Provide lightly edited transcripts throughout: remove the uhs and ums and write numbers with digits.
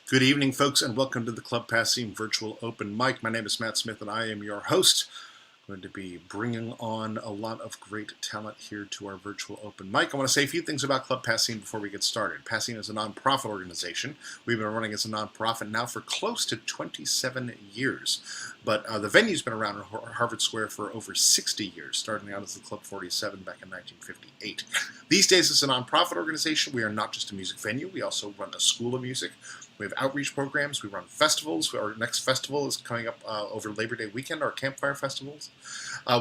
Good evening, folks, and welcome to the Club Passim Virtual Open Mic. My name is Matt Smith, and I am your host. I'm going to be bringing on a lot of great talent here to our virtual open mic. I want to say a few things about Club Passim before we get started. Passim is a nonprofit organization. We've been running as a nonprofit now for close to 27 years. But the venue's been around in Harvard Square for over 60 years, starting out as the Club 47 back in 1958. These days, as a nonprofit organization, we are not just a music venue. We also run a school of music. We have outreach programs. We run festivals. Our next festival is coming up over Labor Day weekend, our campfire festivals.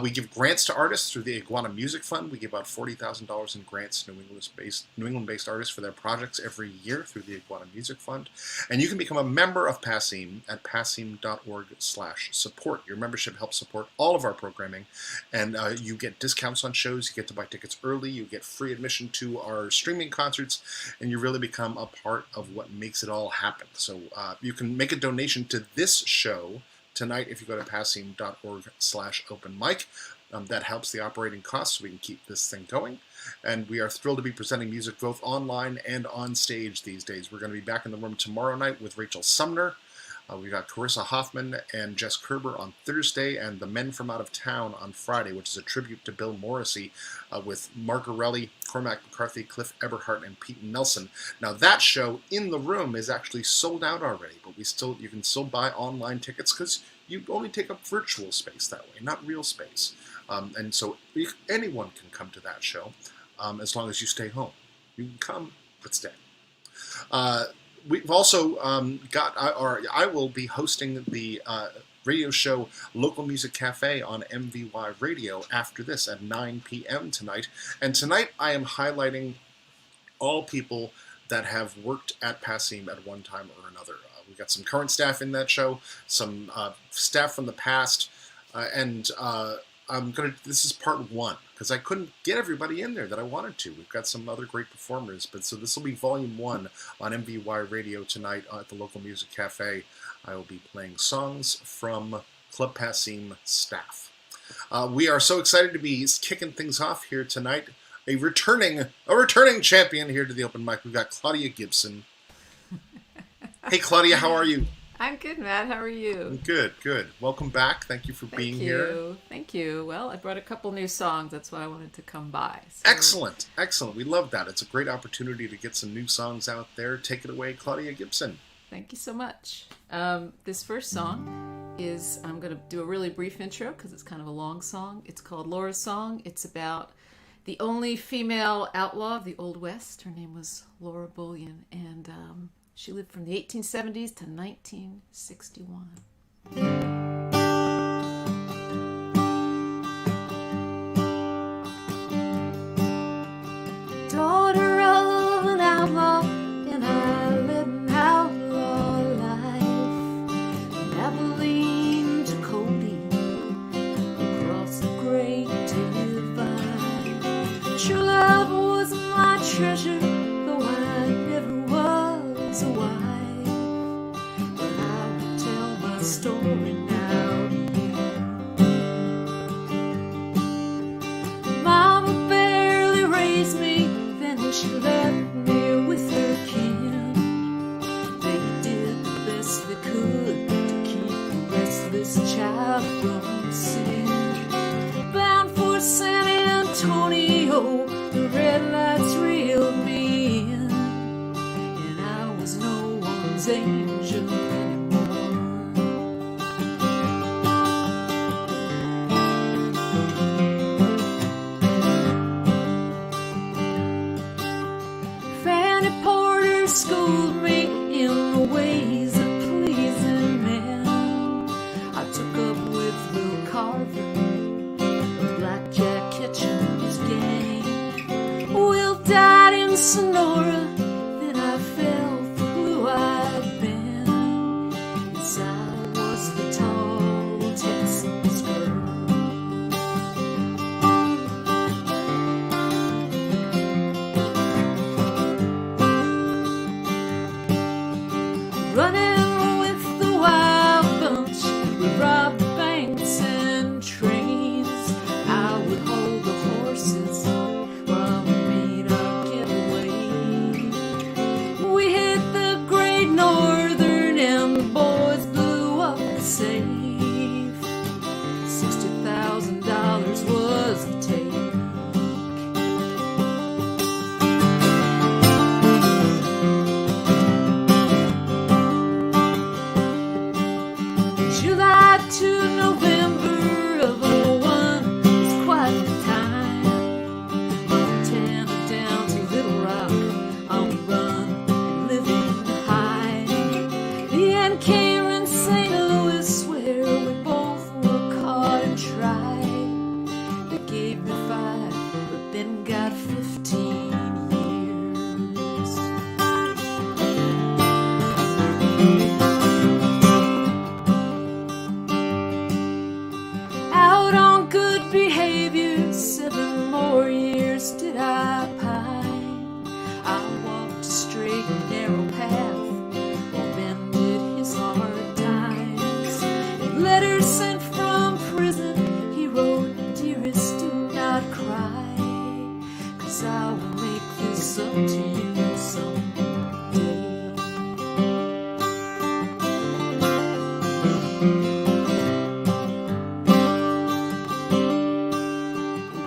We give grants to artists through the Iguana Music Fund. We give about $40,000 in grants to New England-based artists for their projects every year through the Iguana Music Fund. And you can become a member of Passim at passim.org/support. Your membership helps support all of our programming, and you get discounts on shows. You get to buy tickets early. You get free admission to our streaming concerts, and you really become a part of what makes it all happen. So you can make a donation to this show tonight if you go to passim.org/open mic. That helps the operating costs so we can keep this thing going. And we are thrilled to be presenting music both online and on stage these days. We're going to be back in the room tomorrow night with Rachel Sumner. We got Carissa Hoffman and Jess Kerber on Thursday, and The Men from Out of Town on Friday, which is a tribute to Bill Morrissey with Margarelli, Cormac McCarthy, Cliff Eberhardt, and Pete Nelson. Now that show in the room is actually sold out already, but you can still buy online tickets because you only take up virtual space that way, not real space. And so anyone can come to that show as long as you stay home. You can come, but stay. We've also I will be hosting the radio show Local Music Cafe on MVY Radio after this at 9 p.m. tonight. And tonight I am highlighting all people that have worked at Passim at one time or another. We've got some current staff in that show, some staff from the past, and this is part one, because I couldn't get everybody in there that I wanted to. We've got some other great performers, but so this will be volume one on MVY Radio tonight at the Local Music Cafe. I will be playing songs from Club Passim staff. We are so excited to be kicking things off here tonight. A returning champion here to the open mic. We've got Claudia Gibson. Hey, Claudia, how are you? I'm good, Matt. How are you? Good. Welcome back. Thank you for being here. Thank you. Well, I brought a couple new songs. That's why I wanted to come by. So. Excellent. We love that. It's a great opportunity to get some new songs out there. Take it away, Claudia Gibson. Thank you so much. This first song is, I'm going to do a really brief intro because it's kind of a long song. It's called Laura's Song. It's about the only female outlaw of the Old West. Her name was Laura Bullion, and she lived from the 1870s to 1961. Daughter of an outlaw, and I live an outlaw life. From Abilene to Cody, across the great divide. True love was my treasure, though I never was a wife. But I will tell my story now to you. Mama barely raised me, then she left me with her kin. They did the best they could to keep the restless child from sin. Bound for San Antonio, the red lights reeled me in, and I was no one's angel anymore. Fanny Porter schooled me in the ways of pleasing men. I took up with Will Carver, Blackjack Kitchen's gang. Will died in Sonora, then I fell for blue-eyed Ben. Yes, I was the tall Texas girl. Running with the wild bunch, we robbed banks and trains. I would hold the horses while we made our getaway. save. $60,000 was the take. July to November of '01 was quite the time. Montana down to Little Rock, on the run and living high. The end came in St. Louis, where we both were caught and tried. They gave me 5, but then got 15 years. Out on good behavior, 7 more years did I pine. I walked a straight and narrow path, while Ben did his hard times. In letters sent from prison, he wrote, "Dearest, do not cry, 'cause I will make this up to you someday."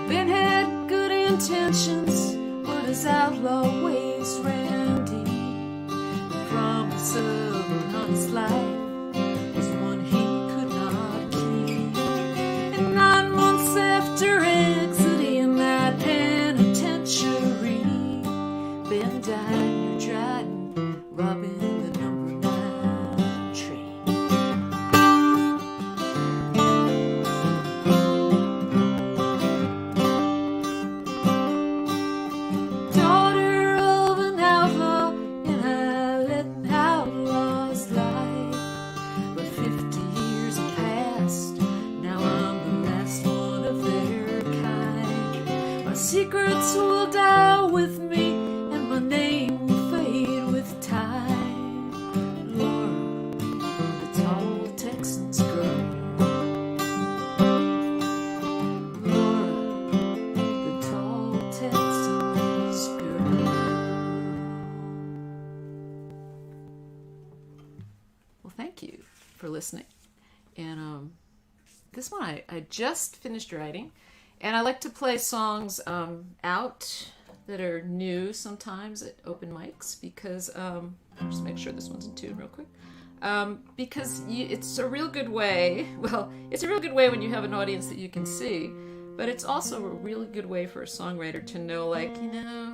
Ben had good intentions, but his outlaw ways ran deep. The promise of an honest life was one he could not keep. And 9 months after exiting that penitentiary, Ben died near Dryden, robbing the number 9 train. Daughter of an outlaw, and I led an outlaw's life. But 50 years have passed, now I'm the last one of their kind. My secrets will die with me, and my name will fade with time. Laura, the tall Texan's girl. Laura, the tall Texan's girl. Well, thank you for listening. And this one I just finished writing, and I like to play songs out that are new sometimes at open mics because just make sure this one's in tune real quick. Because it's a real good way. Well, it's a real good way when you have an audience that you can see, but it's also a really good way for a songwriter to know, like,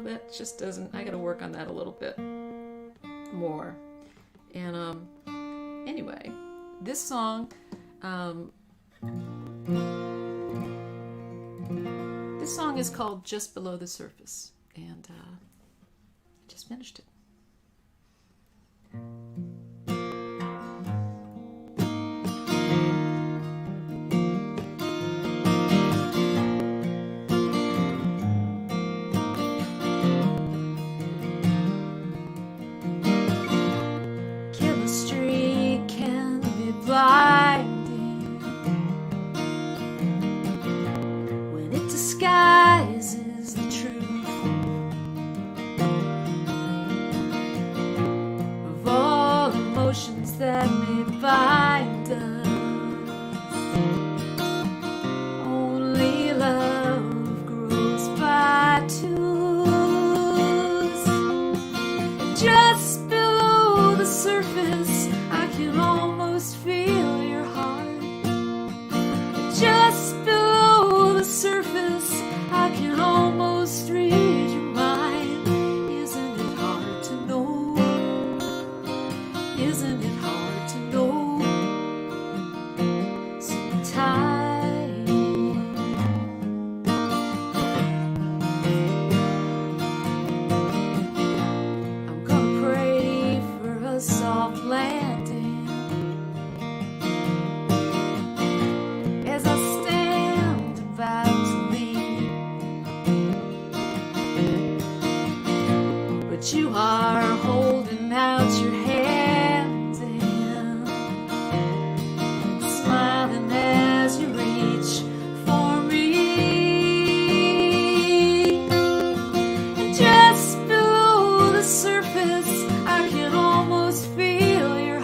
that just doesn't. I got to work on that a little bit more. And anyway, this song. This song is called "Just Below the Surface," and I just finished it. Chemistry can be blinding when it disguises the truth of all emotions that may bind us. Only love grows by twos. Just below the surface, I can almost feel your heart. Just below the surface, I can almost read your mind. Isn't it hard to know? Isn't it hard to know? Sometimes I'm gonna pray for a soft landing as I stand about to leave. But you are holding out your hands and smiling as you reach for me. And just below the surface, I can almost feel your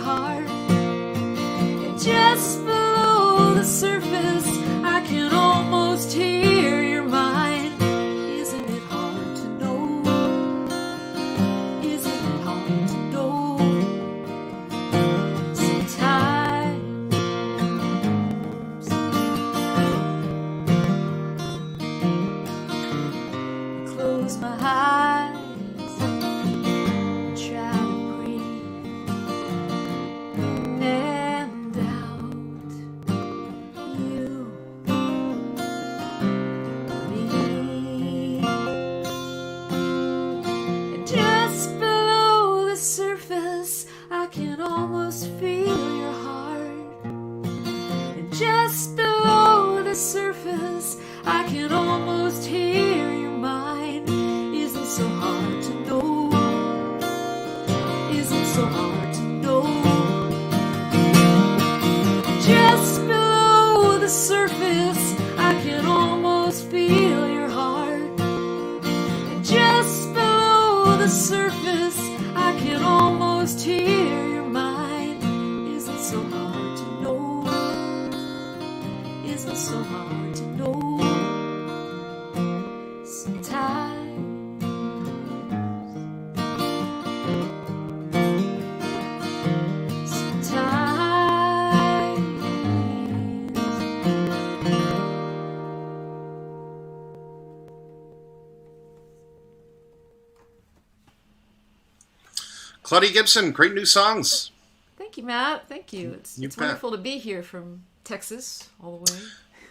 isn't so hard to know. Just below the surface, I can almost feel your heart. And just below the surface, I can almost hear your mind. Isn't so hard to know. Isn't so hard to know. Sometimes. Claudia Gibson, great new songs. Thank you, Matt. Thank you. It's wonderful to be here from Texas all the way.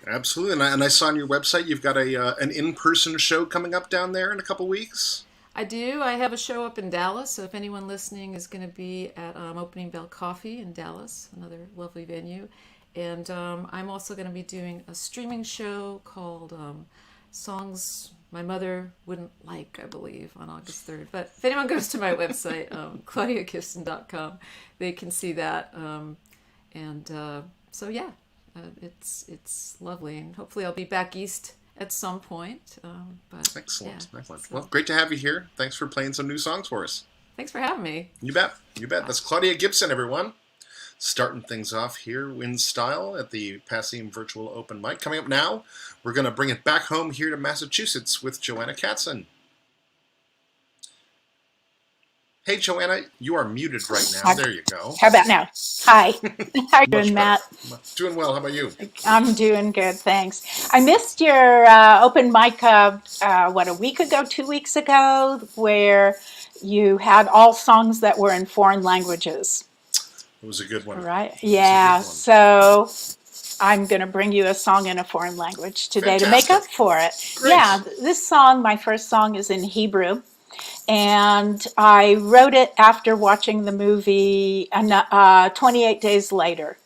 Absolutely. And I saw on your website you've got an in-person show coming up down there in a couple weeks. I do. I have a show up in Dallas, so if anyone listening is going to be at Opening Bell Coffee in Dallas, another lovely venue. And I'm also going to be doing a streaming show called Songs My Mother Wouldn't Like, I believe, on August 3rd. But if anyone goes to my website, claudiagibson.com, they can see that. So yeah, it's lovely. And hopefully I'll be back east at some point. Excellent. Yeah, Excellent. so. Well, great to have you here. Thanks for playing some new songs for us. Thanks for having me. You bet. You bet. That's Claudia Gibson, everyone. Starting things off here in style at the Passim Virtual Open Mic. Coming up now, we're going to bring it back home here to Massachusetts with Joanna Katzen. Hey, Joanna, you are muted right now. There you go. How about now? Hi. How are you doing, Matt? Doing well. How about you? I'm doing good, thanks. I missed your open mic, a week ago, 2 weeks ago, where you had all songs that were in foreign languages. It was a good one. Right? Yeah. So I'm going to bring you a song in a foreign language today to make up for it. Great. Yeah. This song, my first song, is in Hebrew. And I wrote it after watching the movie 28 Days Later.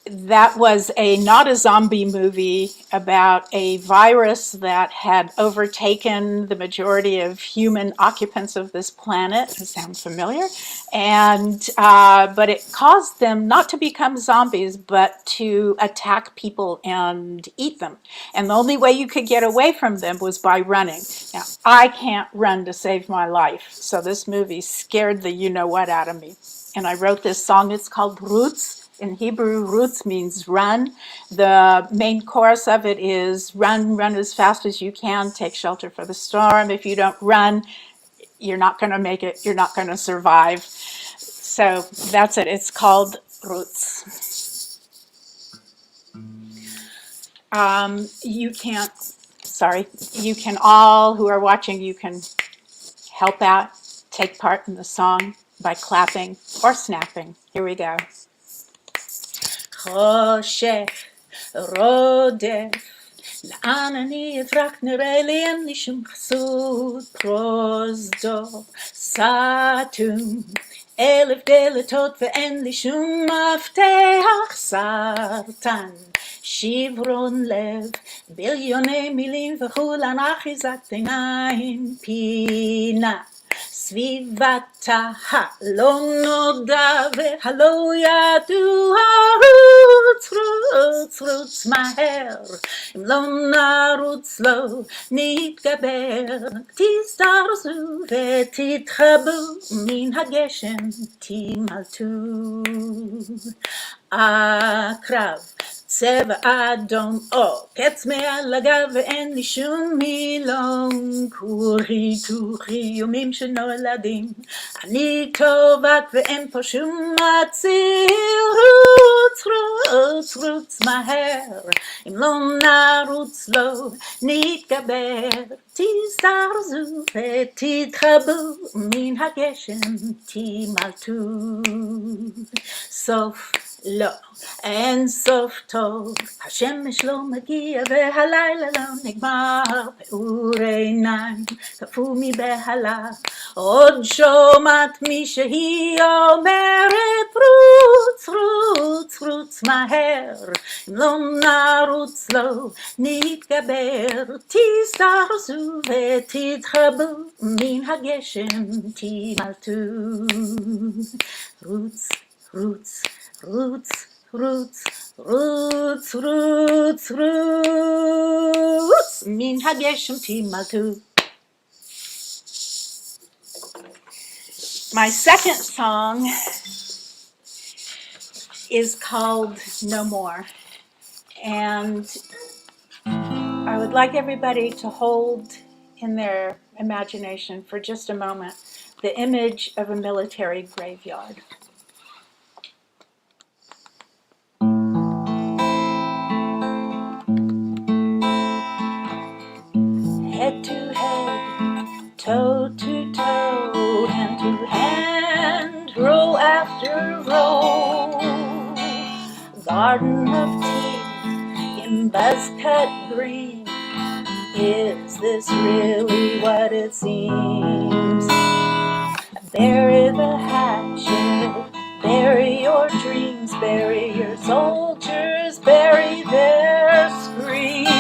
That was not a zombie movie about a virus that had overtaken the majority of human occupants of this planet. Does that sound familiar? And but it caused them not to become zombies, but to attack people and eat them. And the only way you could get away from them was by running. Now, I can't run to save my life, so this movie scared the you-know-what out of me. And I wrote this song. It's called Roots. In Hebrew, roots means run. The main chorus of it is run as fast as you can, take shelter for the storm. If you don't run, you're not going to make it, you're not going to survive. So that's it. It's called Roots. You can all who are watching, you can help out, take part in the song by clapping or snapping. Here we go. חושך רודף, לאן אני אברח נראה לי אין לי שום חסות, פרוזדור סתום, 1000 דלתות ואין לי שום מפתח, סרטן, שברון לב, ביליוני מילים וכולן אחיזת עיניים, פינה. סביבתה הלא נודע והלא ידוע, רוץ מהר, אם לא נרוץ לא נתגבר, תזדרזו ותתחבאו מן הגשם תמלטו. הקרב צבע אדום עוקץ מעל הגב ואין לי שום מילון, כורי יומים שנולדים, אני טובת ואין פה שום מציר, רוץ מהר, אם לא נרוץ לא נתגבר, תזדרזו ותתחבאו מן הגשם תמלטו. סוף לא, אין סוף טוב, השמש לא מגיע והלילה לא נגמר, פעור עיניים קפוא מבהלה, עוד שומעת מישהי אומרת רוץ roots my hair, lona roots low, nit gaber, ti star suve, ti trabu, min hageshem, ti maltu. Roots, roots, roots, roots, roots, roots, roots, min hageshem, ti maltu. My second song is called No More. And I would like everybody to hold in their imagination for just a moment the image of a military graveyard. Head to head, toe to toe, hand to hand, row after row. Garden of tea in buzz-cut green. Is this really what it seems? Bury the hatchet, bury your dreams, bury your soldiers, bury their screams.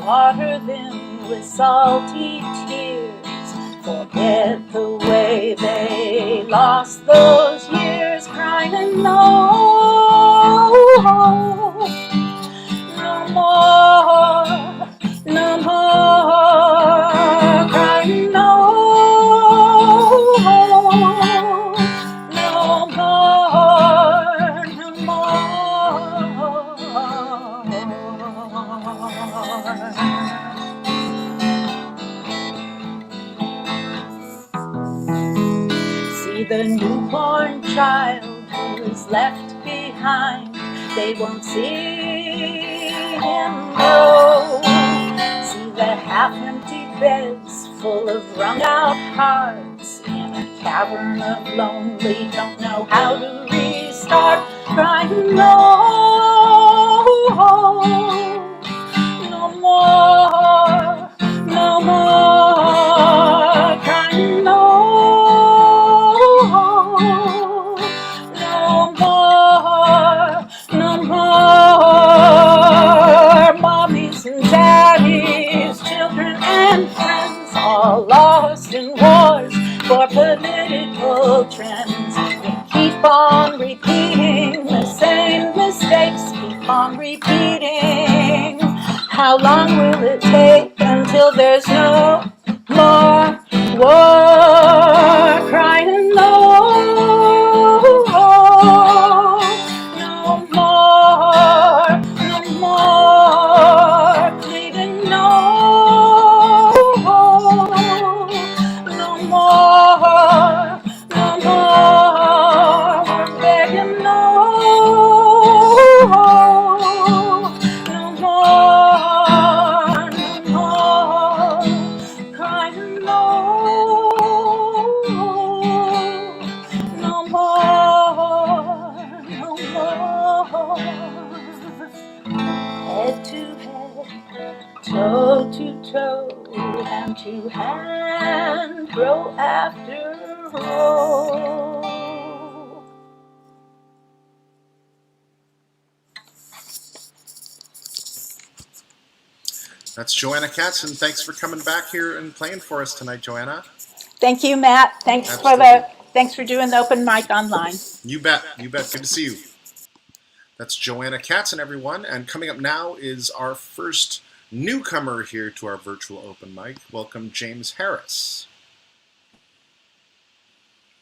Water them with salty tears, forget the way they lost those years, crying and no, no more, no more, crying no, no more, no See the newborn child who is left behind, they won't see him grow. See the half-empty beds full of wrung-out hearts in a cavern of lonely, don't know how to restart, crying no, no more, no more, crying no, no more, no more. Mommies and daddies, children and friends, all lost in wars for political trends. We keep on repeating the same mistakes, keep on repeating. How long will it take until there's no more war? Crying no, no more, no more, pleading no, no more, no more, we're begging no, no more, no more, crying no, no more, no more. Head to head, toe to toe, hand to hand, row after row. That's Joanna Katz, and thanks for coming back here and playing for us tonight, Joanna. Thank you, Matt. Thanks for doing the open mic online. You bet. You bet. Good to see you. That's Joanna Katzen, everyone. And coming up now is our first newcomer here to our virtual open mic. Welcome, James Harris.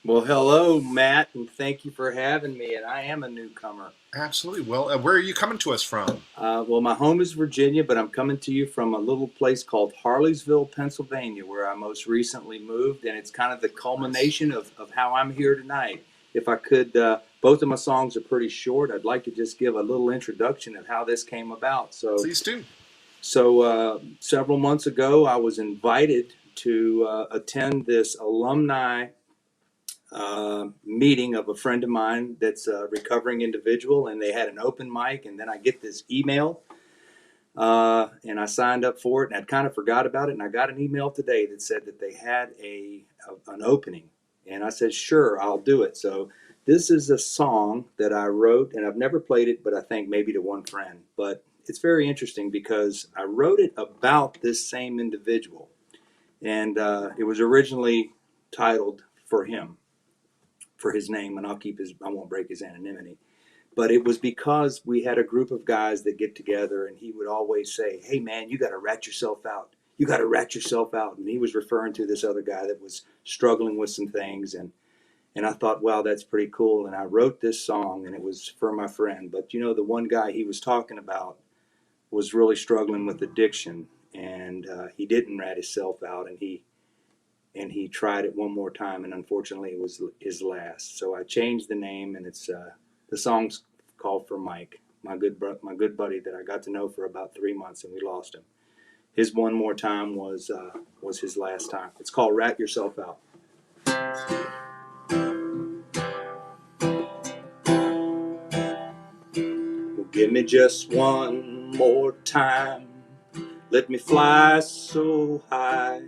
Well, hello, Matt, and thank you for having me. And I am a newcomer. Absolutely. Well, where are you coming to us from? Well, my home is Virginia, but I'm coming to you from a little place called Harleysville, Pennsylvania, where I most recently moved. And it's kind of the culmination of how I'm here tonight. If I could, both of my songs are pretty short. I'd like to just give a little introduction of how this came about. So, please do. So several months ago, I was invited to attend this alumni meeting of a friend of mine that's a recovering individual, and they had an open mic, and then I get this email, and I signed up for it, and I'd kind of forgot about it, and I got an email today that said that they had an opening, and I said, sure, I'll do it. So This is a song that I wrote, and I've never played it, but I think maybe to one friend. But it's very interesting because I wrote it about this same individual. And it was originally titled For Him, for his name, and I won't break his anonymity. But it was because we had a group of guys that get together, and he would always say, "Hey man, you got to rat yourself out. You got to rat yourself out." And he was referring to this other guy that was struggling with some things, and I thought, wow, that's pretty cool. And I wrote this song, and it was for my friend. But you know, the one guy he was talking about was really struggling with addiction, and he didn't rat himself out, and he tried it one more time, and unfortunately, it was his last. So I changed the name, and it's the song's called For Mike, my good buddy that I got to know for about 3 months, and we lost him. His one more time was his last time. It's called Rat Yourself Out. Well, give me just one more time. Let me fly so high.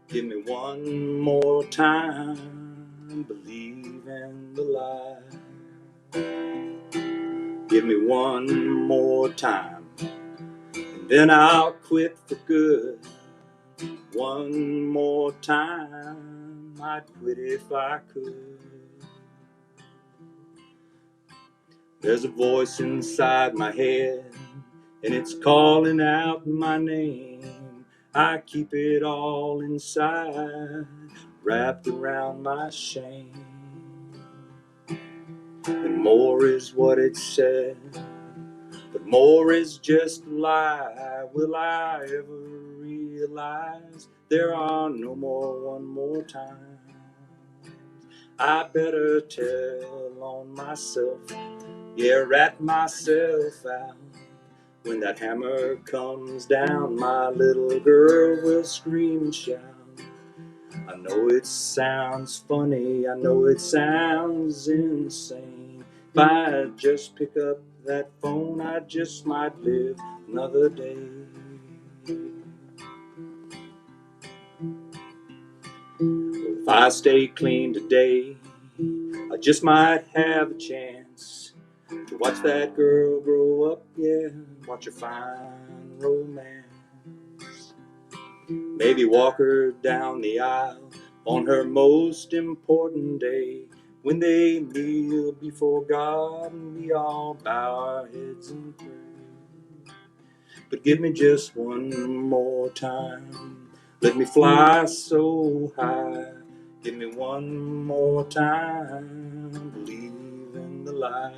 Give me one more time. Believe in the lie. Give me one more time, and then I'll quit for good. One more time, I'd quit if I could. There's a voice inside my head, and it's calling out my name. I keep it all inside, wrapped around my shame. And more is what it said, but more is just a lie. Will I ever realize there are no more one more time? I better tell on myself, yeah, rat myself out. When that hammer comes down, my little girl will scream and shout. I know it sounds funny, I know it sounds insane. If I just pick up that phone, I just might live another day. If I stay clean today, I just might have a chance to watch that girl grow up, yeah, watch her find romance. Maybe walk her down the aisle on her most important day, when they kneel before God and we all bow our heads and pray. But give me just one more time, let me fly so high. Give me one more time, believe in the light.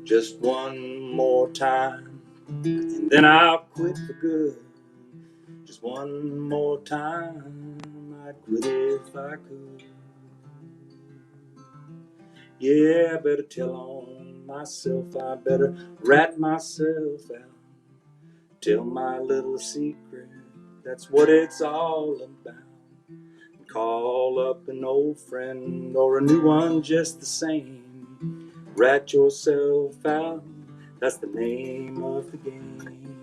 Just one more time, and then I'll quit for good. Just one more time, I'd quit if I could. Yeah, I better tell on myself, I better rat myself out. Tell my little secret, that's what it's all about. And call up an old friend or a new one just the same. Rat yourself out, that's the name of the game.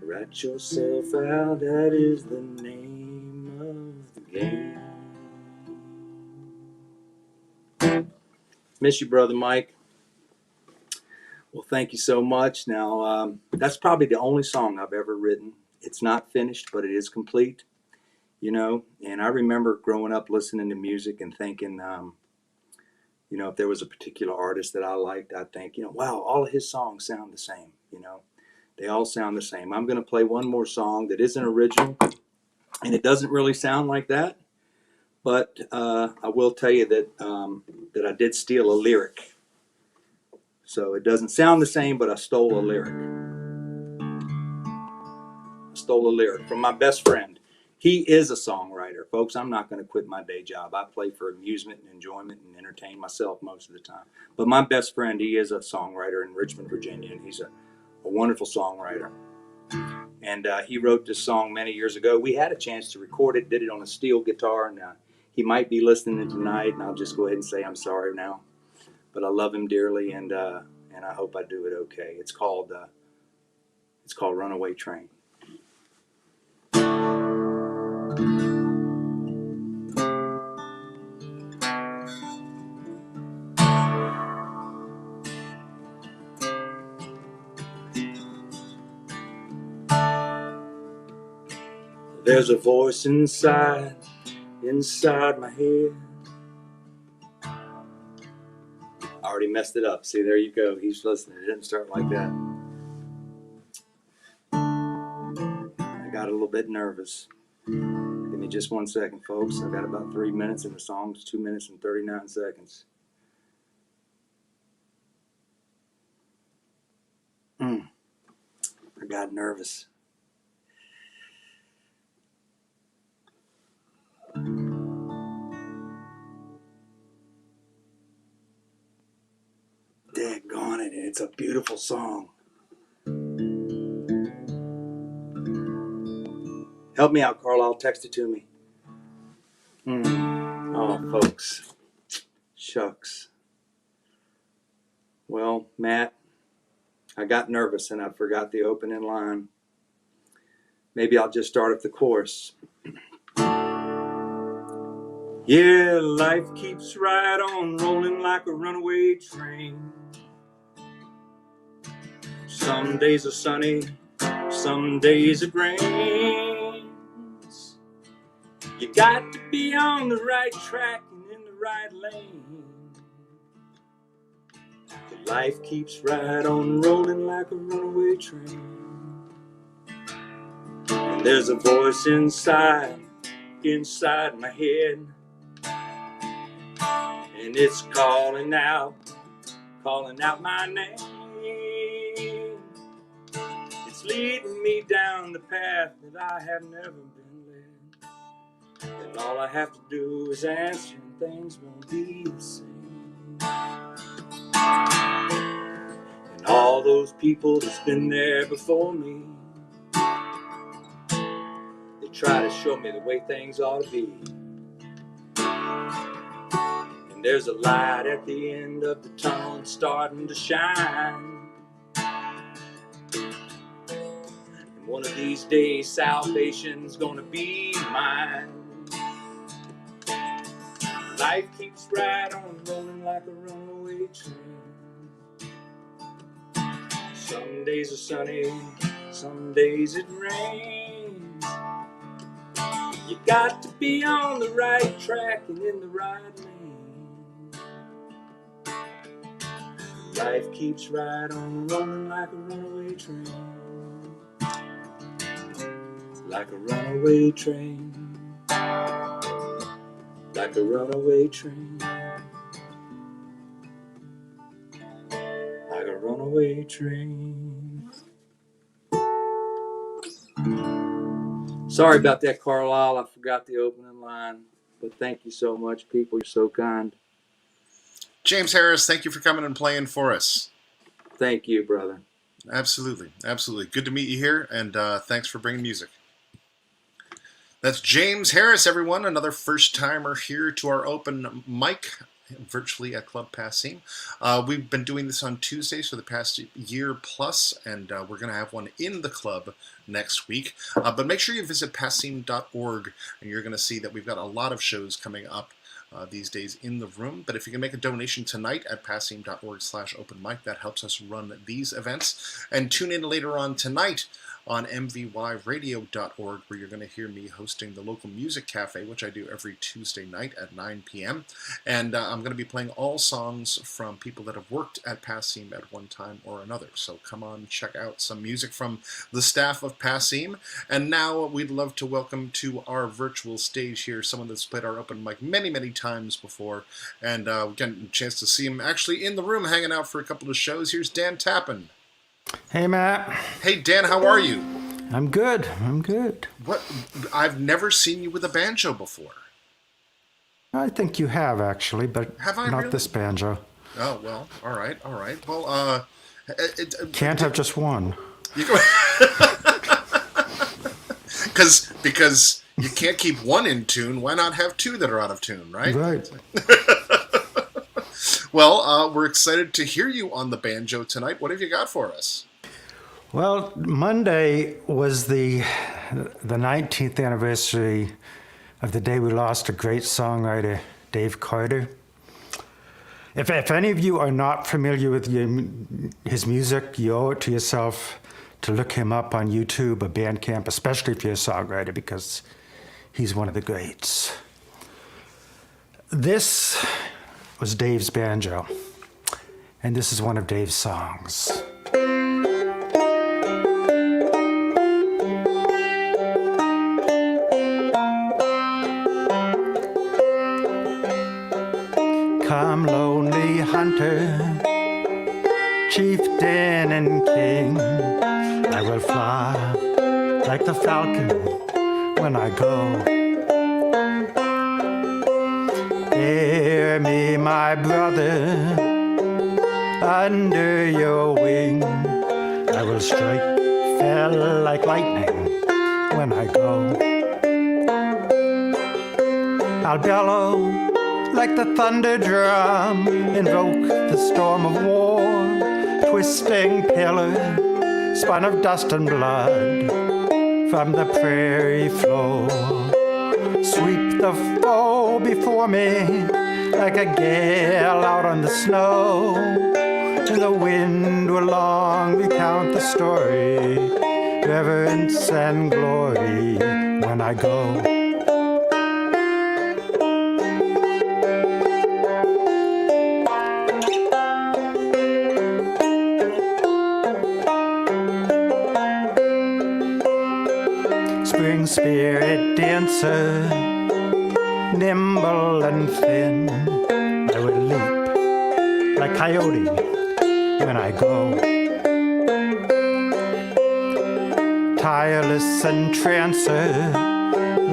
Rat yourself out, that is the name of the game. Miss you, Brother Mike. Well, thank you so much. Now, that's probably the only song I've ever written. It's not finished, but it is complete, you know. And I remember growing up listening to music and thinking, you know, if there was a particular artist that I liked, I'd think, you know, wow, all of his songs sound the same, you know. They all sound the same. I'm going to play one more song that isn't original, and it doesn't really sound like that. But I will tell you that that I did steal a lyric. So it doesn't sound the same, but I stole a lyric. I stole a lyric from my best friend. He is a songwriter. Folks, I'm not going to quit my day job. I play for amusement and enjoyment and entertain myself most of the time. But my best friend, he is a songwriter in Richmond, Virginia, and he's a wonderful songwriter. And he wrote this song many years ago. We had a chance to record it, did it on a steel guitar, and he might be listening tonight, and I'll just go ahead and say I'm sorry now. But I love him dearly, and I hope I do it okay. It's called Runaway Train. there's a voice inside my head. I already messed it up. See, there you go. He's listening. It didn't start like that. I got a little bit nervous. Give me just 1 second, folks. I've got about 3 minutes, and the song's 2 minutes and 39 seconds. I got nervous. Daggone it, it's a beautiful song. Help me out, Carlisle. Text it to me. Oh, folks. Shucks. Well, Matt, I got nervous and I forgot the opening line. Maybe I'll just start at the chorus. Yeah, life keeps right on rolling like a runaway train. Some days are sunny, some days it rains. You got to be on the right track and in the right lane. But life keeps right on rolling like a runaway train. And there's a voice inside my head. And it's calling out my name. It's leading me down the path that I have never been led. And all I have to do is answer and things won't be the same. And all those people that's been there before me, they try to show me the way things ought to be. There's a light at the end of the tunnel starting to shine. And one of these days, salvation's gonna be mine. Life keeps right on rolling like a runaway train. Some days are sunny, some days it rains. You got to be on the right track and in the right lane. Life keeps right on rolling like a runaway train. Like a runaway train. Like a runaway train. Like a runaway train. Sorry about that, Carlisle. I forgot the opening line. But thank you so much, people. You're so kind. James Harris, thank you for coming and playing for us. Thank you, brother. Absolutely. Absolutely. Good to meet you here, and thanks for bringing music. That's James Harris, everyone, another first-timer here to our open mic virtually at Club Passim. We've been doing this on Tuesdays for the past year plus, and we're going to have one in the club next week. But make sure you visit passim.org, and you're going to see that we've got a lot of shows coming up these days in the room. But if you can make a donation tonight at passim.org/open mic, that helps us run these events. And tune in later on tonight on mvyradio.org, where you're going to hear me hosting the local music cafe, which I do every Tuesday night at 9 p.m. And I'm going to be playing all songs from people that have worked at Passim at one time or another. So come on, check out some music from the staff of Passim. And now we'd love to welcome to our virtual stage here someone that's played our open mic many, many times before. And we got a chance to see him actually in the room hanging out for a couple of shows. Here's Dan Tappin. Hey, Matt. Hey, Dan, how are you? I'm good. What? I've never seen you with a banjo before. I think you have, actually, but have I not really? This banjo. Oh, well, all right. Well, Can't have just one. Because you can't keep one in tune. Why not have two that are out of tune, right? Right. Well, we're excited to hear you on the banjo tonight. What have you got for us? Well, Monday was the 19th anniversary of the day we lost a great songwriter, Dave Carter. If any of you are not familiar with his music, you owe it to yourself to look him up on YouTube or Bandcamp, especially if you're a songwriter, because he's one of the greats. This was Dave's banjo, and this is one of Dave's songs. Come, lonely hunter, chieftain and king, I will fly like the falcon when I go. Bear me, my brother, under your wing. I will strike fell like lightning when I go. I'll bellow like the thunder drum, invoke the storm of war, twisting pillar, spun of dust and blood from the prairie floor. Sweep the foe before me like a gale out on the snow. In the wind will long recount the story, reverence and glory when I go. Spring spirit dancer, nimble and thin, I will leap like coyote when I go. Tireless entrancer,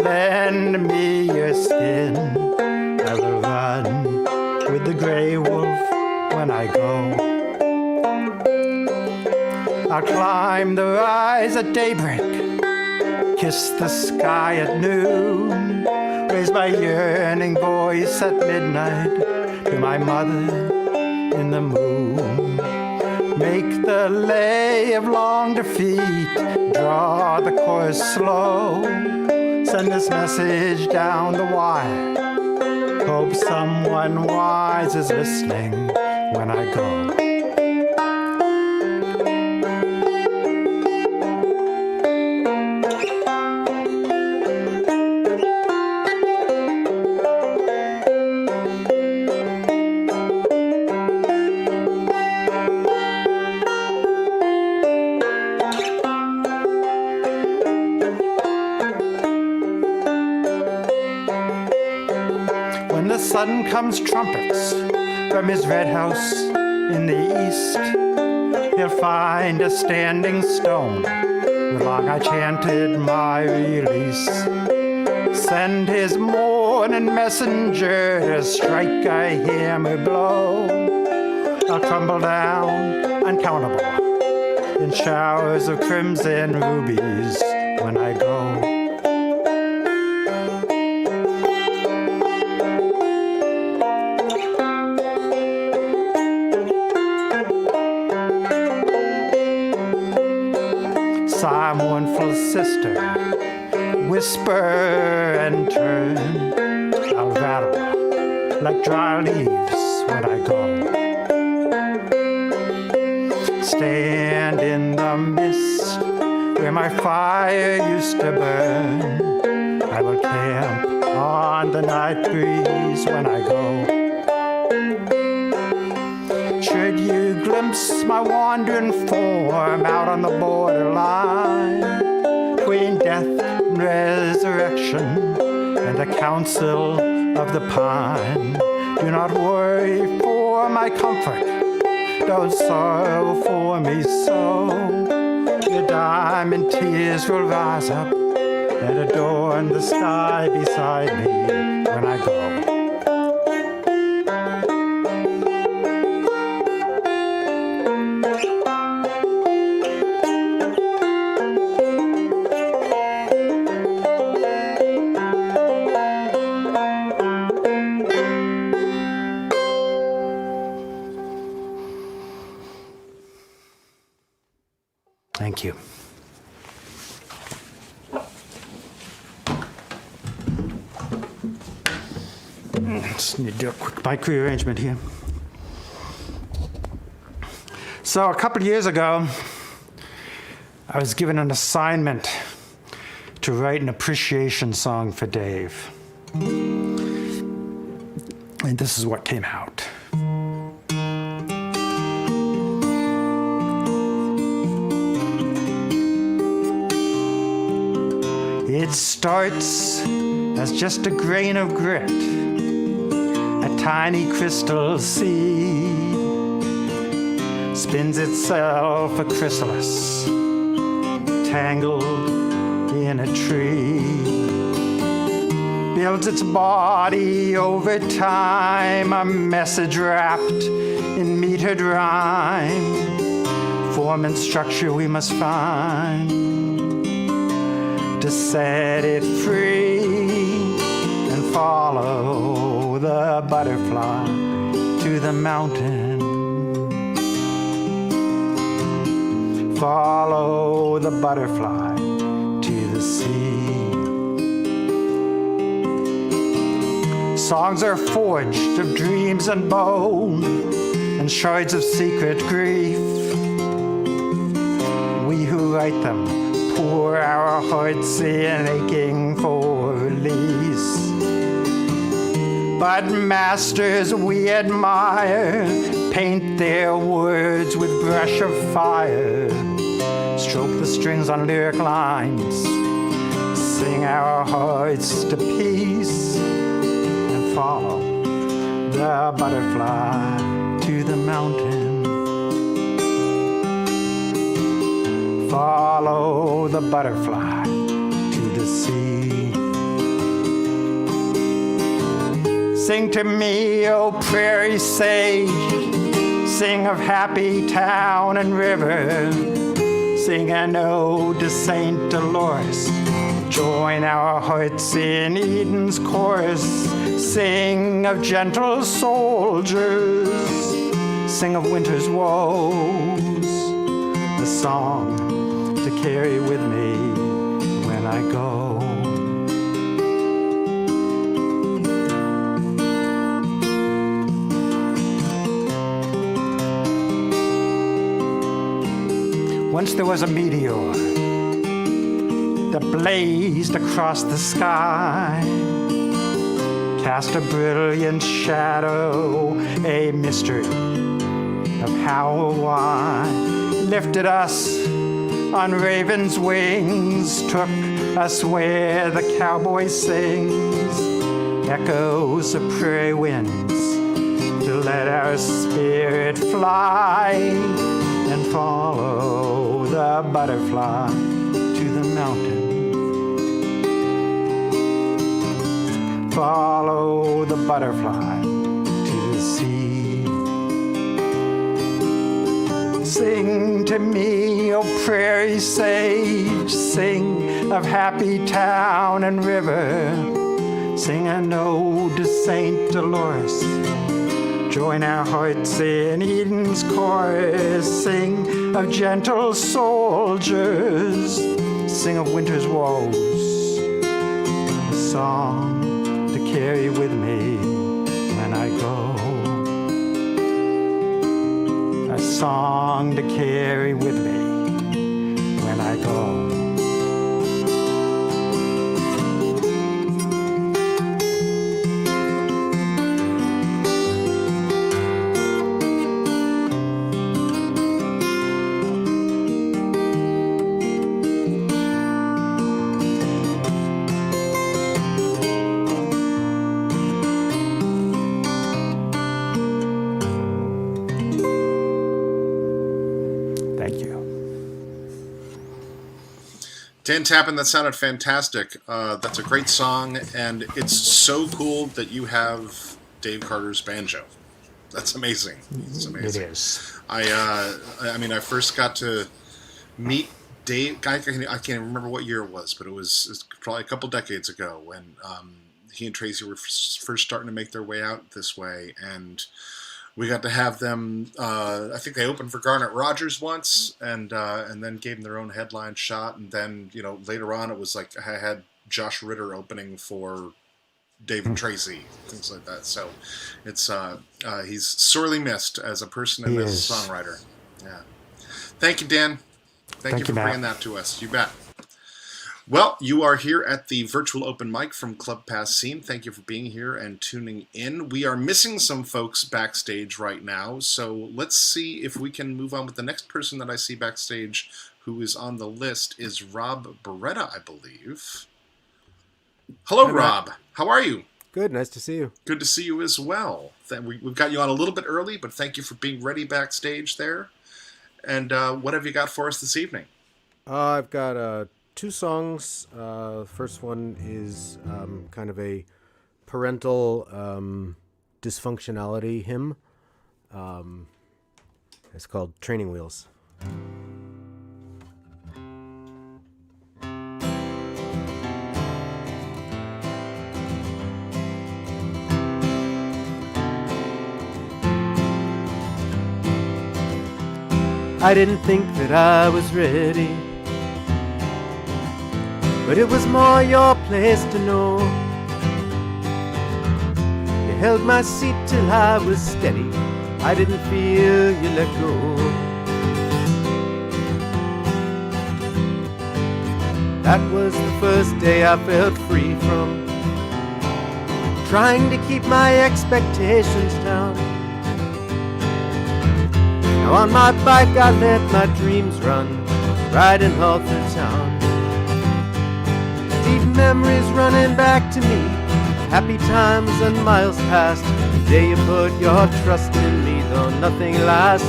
lend me your skin, I will run with the gray wolf when I go. I'll climb the rise at daybreak, kiss the sky at noon, raise my yearning voice at midnight to my mother in the moon. Make the lay of long defeat, draw the chorus slow, send this message down the wire. Hope someone wise is listening when I go. When the sun comes trumpets from his red house in the east, he'll find a standing stone where long I chanted my release. Send his morning messenger to strike a hammer blow. I'll crumble down uncountable in showers of crimson rubies when I go. Sigh, mournful sister, whisper and turn. I'll rattle like dry leaves when I go. Stand in the mist where my fire used to burn. I will camp on the night breeze when I go. Should you glimpse my wandering form out on the borderline between death and resurrection and the council of the pine, do not worry for my comfort, don't sorrow for me so. Your diamond tears will rise up and adorn the sky beside me when I go. Thank you. Just need to do a quick mic rearrangement here. So a couple of years ago, I was given an assignment to write an appreciation song for Dave. And this is what came out. It starts as just a grain of grit, a tiny crystal seed, spins itself a chrysalis, tangled in a tree, builds its body over time, a message wrapped in metered rhyme, form and structure we must find to set it free and follow the butterfly to the mountain. Follow the butterfly to the sea. Songs are forged of dreams and bone and shards of secret grief. We who write them pour our hearts in aching for release. But masters we admire paint their words with brush of fire, stroke the strings on lyric lines, sing our hearts to peace, and follow the butterfly to the mountain. Follow the butterfly to the sea. Sing to me, O prairie sage, sing of happy town and river, sing an ode to Saint Dolores, join our hearts in Eden's chorus, sing of gentle soldiers, sing of winter's woes, the song to carry with me when I go. Once there was a meteor that blazed across the sky, cast a brilliant shadow, a mystery of how or why, lifted us on raven's wings, took us where the cowboy sings, echoes of prairie winds, to let our spirit fly and follow the butterfly to the mountain. Follow the butterfly to the sea. Sing to me, O prairie sage, sing of happy town and river, sing an ode to Saint Dolores, join our hearts in Eden's chorus, sing of gentle soldiers, sing of winter's woes, a song to carry with me when I go, a song to carry with me when I go. Dan Tappin, that sounded fantastic. That's a great song, and it's so cool that you have Dave Carter's banjo. That's amazing. It's amazing. It is. I mean, I first got to meet Dave. I can't remember what year it was, but it was probably a couple decades ago when he and Tracy were first starting to make their way out this way, and we got to have them. I think they opened for Garnet Rogers once, and then gave them their own headline shot. And then later on, it was like I had Josh Ritter opening for Dave and Tracy, things like that. So it's he's sorely missed as a person and as a songwriter. Yeah. Thank you, Dan. Thank you for Matt. bringing that to us. You bet. Well, you are here at the virtual open mic from Club Passim. Thank you for being here and tuning in. We are missing some folks backstage right now, so let's see if we can move on with the next person that I see backstage who is on the list is Rob Beretta, I believe. Hello, Hi, Rob. How are you? Good, nice to see you. Good to see you as well. We've got you on a little bit early, but thank you for being ready backstage there. And what have you got for us this evening? I've got 2 songs. First one is kind of a parental dysfunctionality hymn. It's called Training Wheels. I didn't think that I was ready, but it was more your place to know. You held my seat till I was steady. I didn't feel you let go. That was the first day I felt free from trying to keep my expectations down. Now on my bike I let my dreams run, riding all through town. Deep memories running back to me, happy times and miles past. The day you put your trust in me, though nothing lasts.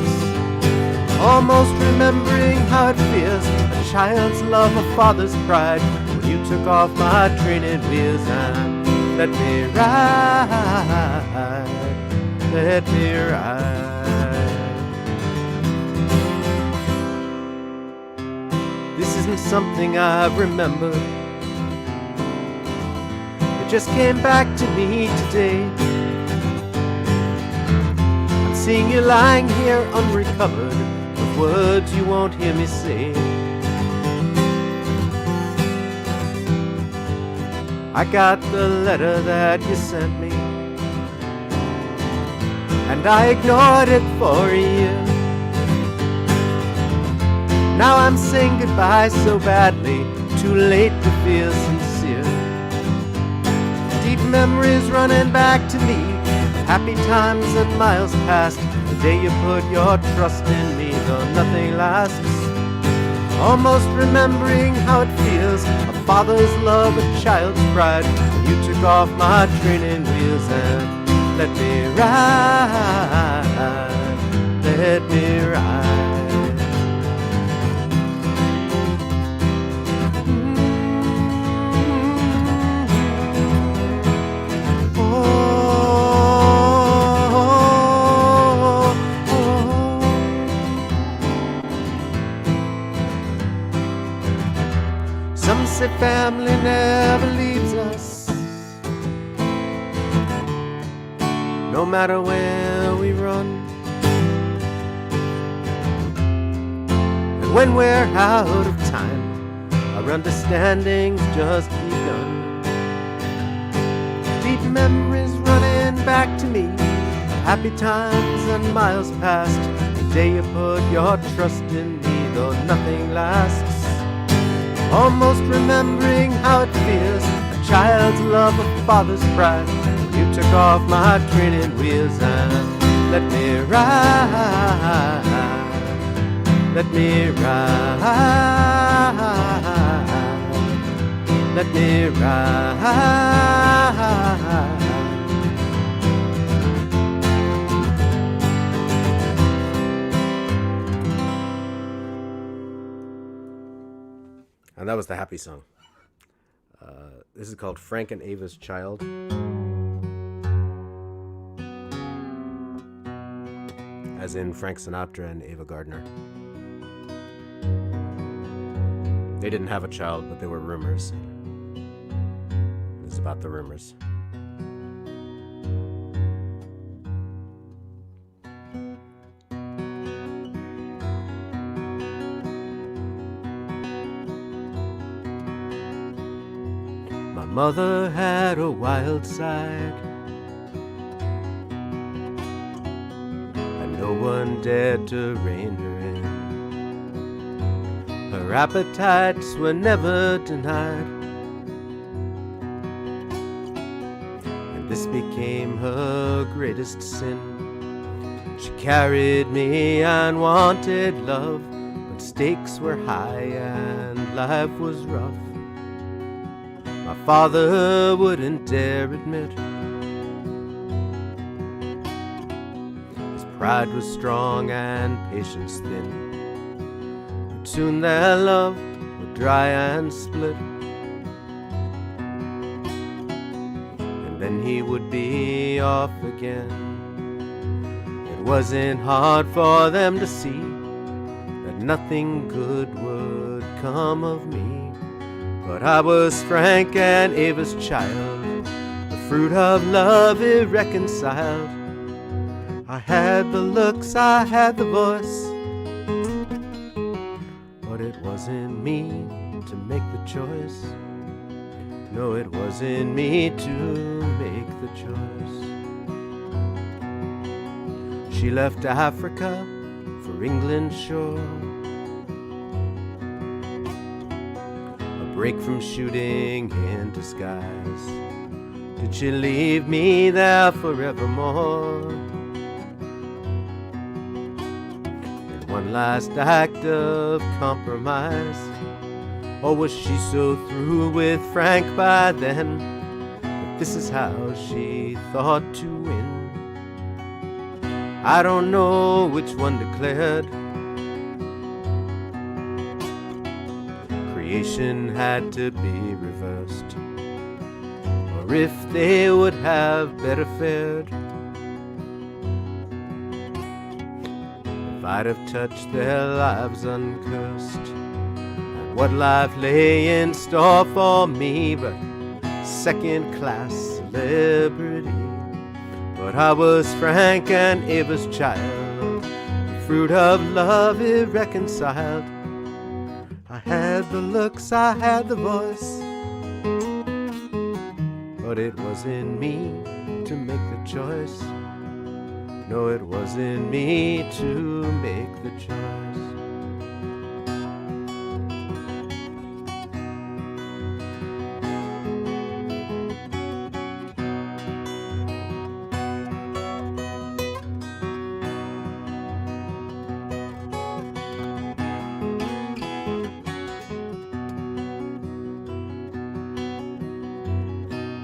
Almost remembering how it feels, a child's love, a father's pride, when you took off my training wheels and let me ride, let me ride. This isn't something I've remembered, it just came back to me today. I'm seeing you lying here unrecovered, with words you won't hear me say. I got the letter that you sent me, and I ignored it for a year. Now I'm saying goodbye so badly, too late to feel sincere. Deep memories running back to me, happy times and miles past. The day you put your trust in me, though nothing lasts. Almost remembering how it feels, a father's love, a child's pride, when you took off my training wheels and let me ride, let me ride. Some say family never leaves us, no matter where we run. And when we're out of time, our understanding's just begun. Deep memories running back to me, happy times and miles past. The day you put your trust in me, though nothing lasts. Almost remembering how it feels, a child's love, a father's pride, when you took off my training wheels and let me ride, let me ride, let me ride. And that was the happy song. This is called Frank and Ava's Child. As in Frank Sinatra and Ava Gardner. They didn't have a child, but there were rumors. It's about the rumors. Mother had a wild side, and no one dared to rein her in. Her appetites were never denied, and this became her greatest sin. She carried me and wanted love, but stakes were high and life was rough. My father wouldn't dare admit his pride was strong and patience thin. But soon their love would dry and split, and then he would be off again. It wasn't hard for them to see that nothing good would come of me. But I was Frank and Ava's child, the fruit of love irreconciled. I had the looks, I had the voice, but it wasn't me to make the choice. No, it wasn't me to make the choice. She left Africa for England's shore, break from shooting in disguise. Did she leave me there forevermore? In one last act of compromise, or was she so through with Frank by then that this is how she thought to win? I don't know which one declared creation had to be reversed, or if they would have better fared, if I'd have touched their lives uncursed. And what life lay in store for me but second-class celebrity. But I was Frank and Ava's child, the fruit of love irreconciled. I had the looks, I had the voice, but it wasn't me to make the choice. No, it wasn't me to make the choice.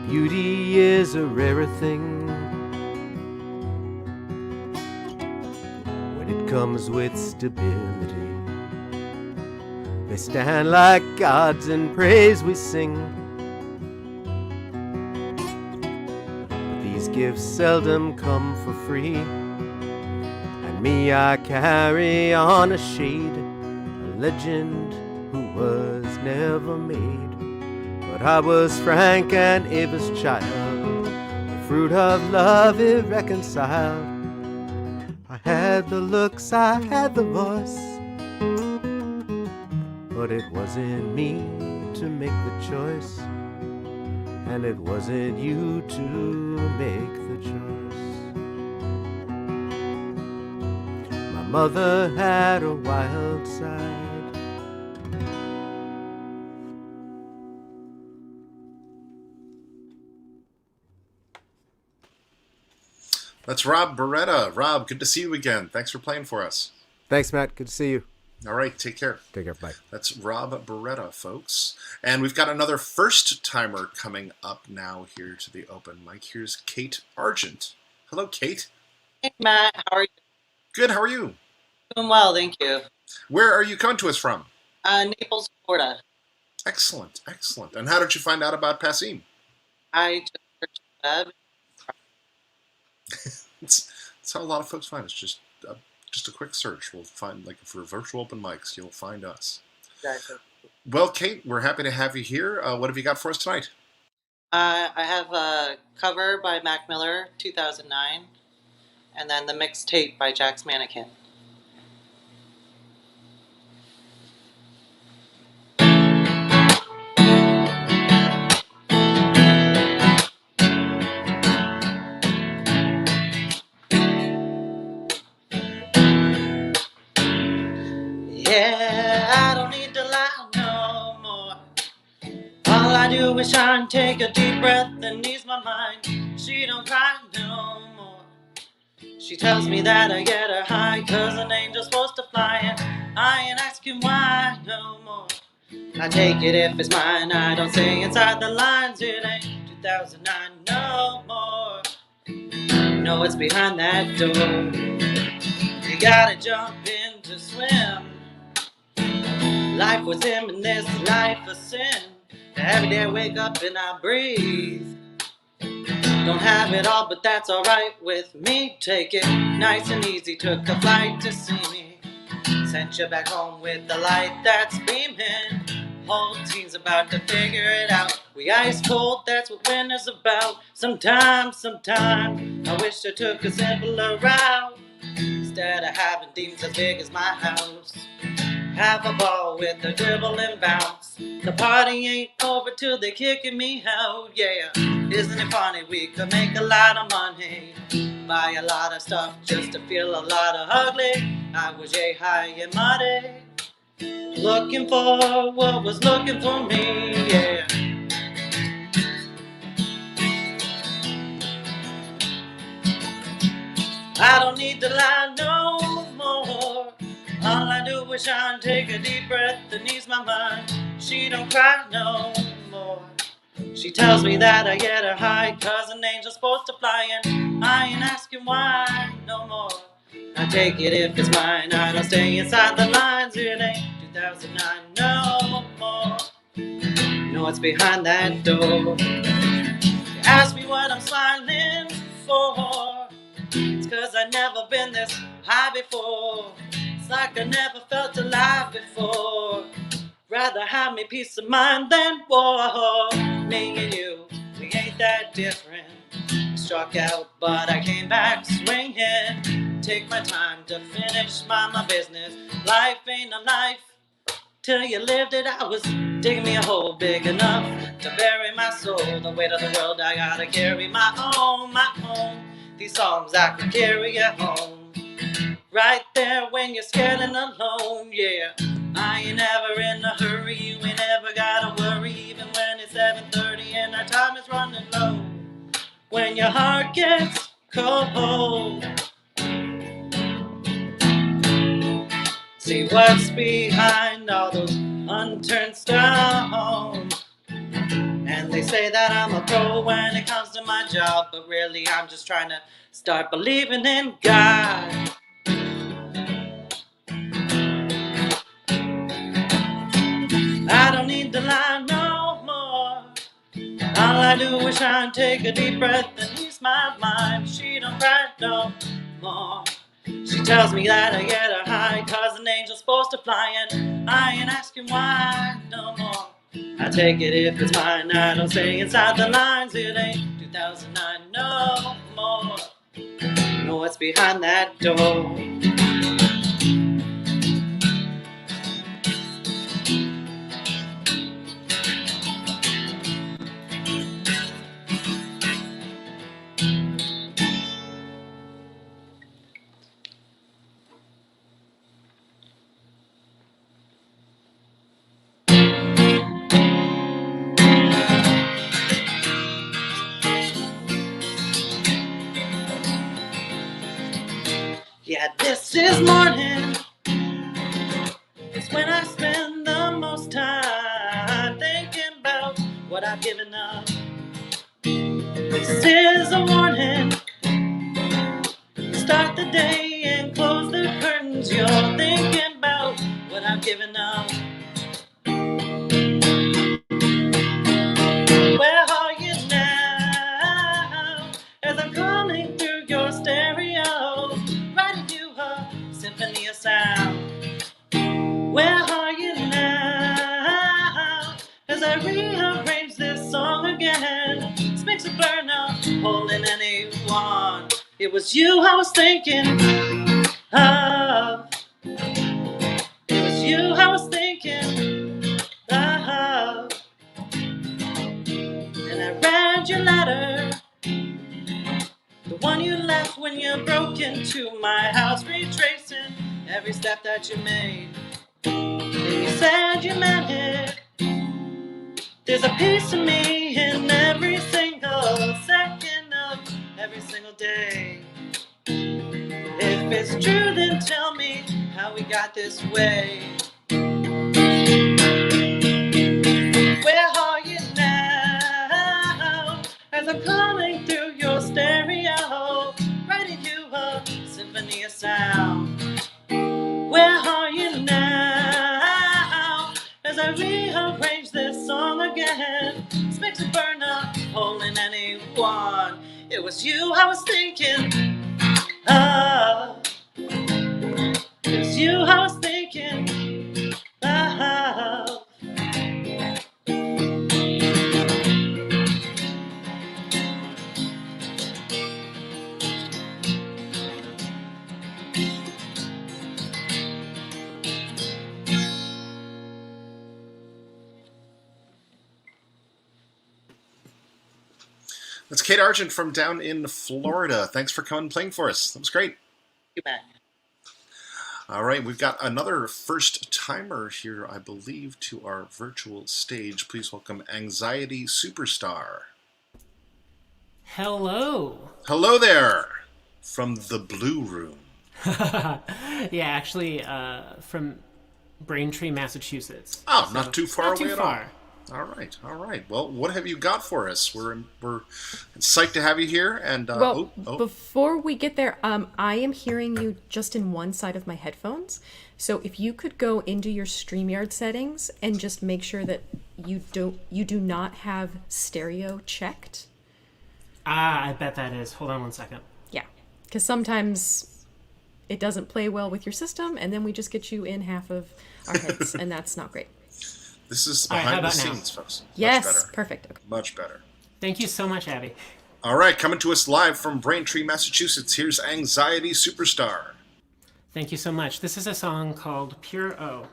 Beauty is a rarer thing when it comes with stability. They stand like gods in praise we sing, but these gifts seldom come for free. And me, I carry on a shade, a legend who was never made. But I was Frank and Ava's child, the fruit of love irreconciled. I had the looks, I had the voice, but it wasn't me to make the choice, and it wasn't you to make the choice. My mother had a wild side. That's Rob Beretta. Rob, good to see you again. Thanks for playing for us. Thanks, Matt. Good to see you. All right, take care. Take care. Bye. That's Rob Beretta, folks. And we've got another first-timer coming up now here to the open mic. Here's Kate Argent. Hello, Kate. Hey, Matt. How are you? Good, how are you? Doing well, thank you. Where are you coming to us from? Naples, Florida. Excellent, excellent. And how did you find out about Passim? I just searched the web. It's how a lot of folks find us. Just a quick search. We'll find, like, for virtual open mics, you'll find us. Exactly. Well, Kate, we're happy to have you here. What have you got for us tonight? I have a cover by Mac Miller, 2009, and then the mixtape by Jack's Mannequin. Yeah, I don't need to I do wish I'd take a deep breath and ease my mind. She don't cry no more. She tells me that I get her high, 'cause an angel's supposed to fly, and I ain't asking why no more. I take it if it's mine, I don't say inside the lines, it ain't 2009 no more. No, it's behind that door. You gotta jump in to swim. Life was him and this life a sin. Every day I wake up and I breathe. Don't have it all, but that's alright with me. Take it nice and easy, took a flight to see me. Sent you back home with the light that's beaming. Whole team's about to figure it out. We ice cold, that's what winter's about. Sometimes, I wish I took a simpler route. Instead of having demons as big as my house. Have a ball with a dribble and bounce. The party ain't over till they kicking me out, yeah. Isn't it funny, we could make a lot of money. Buy a lot of stuff just to feel a lot of ugly. I was yay high and muddy, looking for what was looking for me, yeah. I don't need to lie no more. All I do is try and take a deep breath and ease my mind. She don't cry no more. She tells me that I get her high, 'cause an angel's supposed to fly, and I ain't asking why no more. I take it if it's mine, I don't stay inside the lines. It ain't 2009 no more. No, it's behind that door. You ask me what I'm smiling for. It's 'cause I've never been this high before. It's like I never felt alive before. Rather have me peace of mind than war. Me and you, we ain't that different. I struck out, but I came back swinging. Take my time to finish my business. Life ain't a life till you lived it. I was digging me a hole big enough to bury my soul. The weight of the world, I gotta carry my own. These songs I can carry you home. Right there when you're scared and alone, yeah. I ain't ever in a hurry, you ain't ever gotta worry. Even when it's 7:30 and our time is running low. When your heart gets cold, see what's behind all those unturned stones. And they say that I'm a pro when it comes to my job, but really I'm just trying to start believing in God. I don't need to lie no more. All I do is try and take a deep breath and ease my mind. She don't cry no more. She tells me that I get her high, 'cause an angel's supposed to fly, and I ain't asking why no more. I take it if it's mine, I don't stay inside the lines. It ain't 2009 no more. No, what's behind that door? Yeah, this is morning. It's when I spend the most time thinking about what I've given up. This is a warning. Start the day and close the curtains. You're thinking about what I've given up. Where are you now? As I'm calling through your stereo, writing you a symphony of sound. Where are you now? As I rearrange this song again, this makes a burnout, holding anyone. It was you I was thinking of. It was you I was thinking of. And I read your letter, the one you left when you broke into my house, retracing every step that you made. And you said you meant it, There's a piece of me in every single second of every single day. If it's true, then tell me how we got this way. Where are you now? As I'm coming through your stereo, writing you a symphony of sound. Where are you now? As I rearrange this song again, this makes it burn a hole in anyone. It was you I was thinking of. It was you I was thinking of. That's Kate Argent from down in Florida. Thanks for coming and playing for us. That was great. You bet. All right, we've got another first timer here, I believe, to our virtual stage. Please welcome Anxiety Superstar. Hello. Hello there from the Blue Room. Yeah, actually, from Braintree, Massachusetts. Oh, not too far Not away too at far. all. All right, all right. Well, what have you got for us? We're psyched to have you here. And Before we get there, I am hearing you just in one side of my headphones. So if you could go into your StreamYard settings and just make sure that you do not have stereo checked. I bet that is. Hold on one second. Yeah, because sometimes it doesn't play well with your system, and then we just get you in half of our heads, and that's not great. This is All right, how behind the about now? scenes, folks. Yes, Much better. perfect. Okay. Much better. Thank you so much, Abby. All right, coming to us live from Braintree, Massachusetts. Here's Anxiety Superstar. Thank you so much. This is a song called Pure O.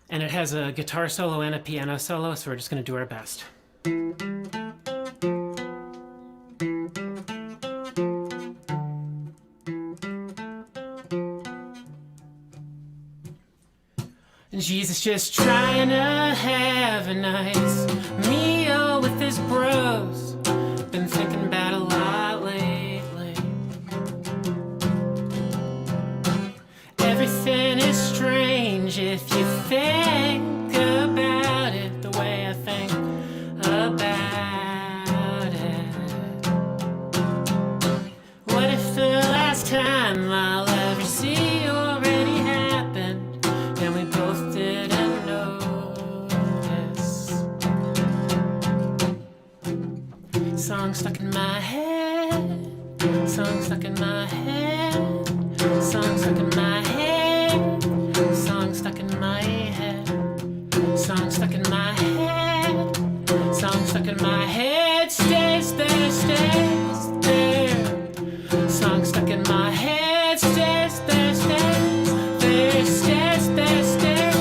And it has a guitar solo and a piano solo, so we're just going to do our best. Jesus just trying to have a nice meal with his bros. Been thinking about a lot lately. Everything is strange if you think about it the way I think about it. What if the last time I'll ever see you already happened and we both didn't notice? Song stuck in my head, song stuck in my head, song stuck in my head, song stuck in my head, song stuck in my head, song stuck in my head, stays there, stays there. Song stuck in my head, stays there, stays there, stays there, stays there,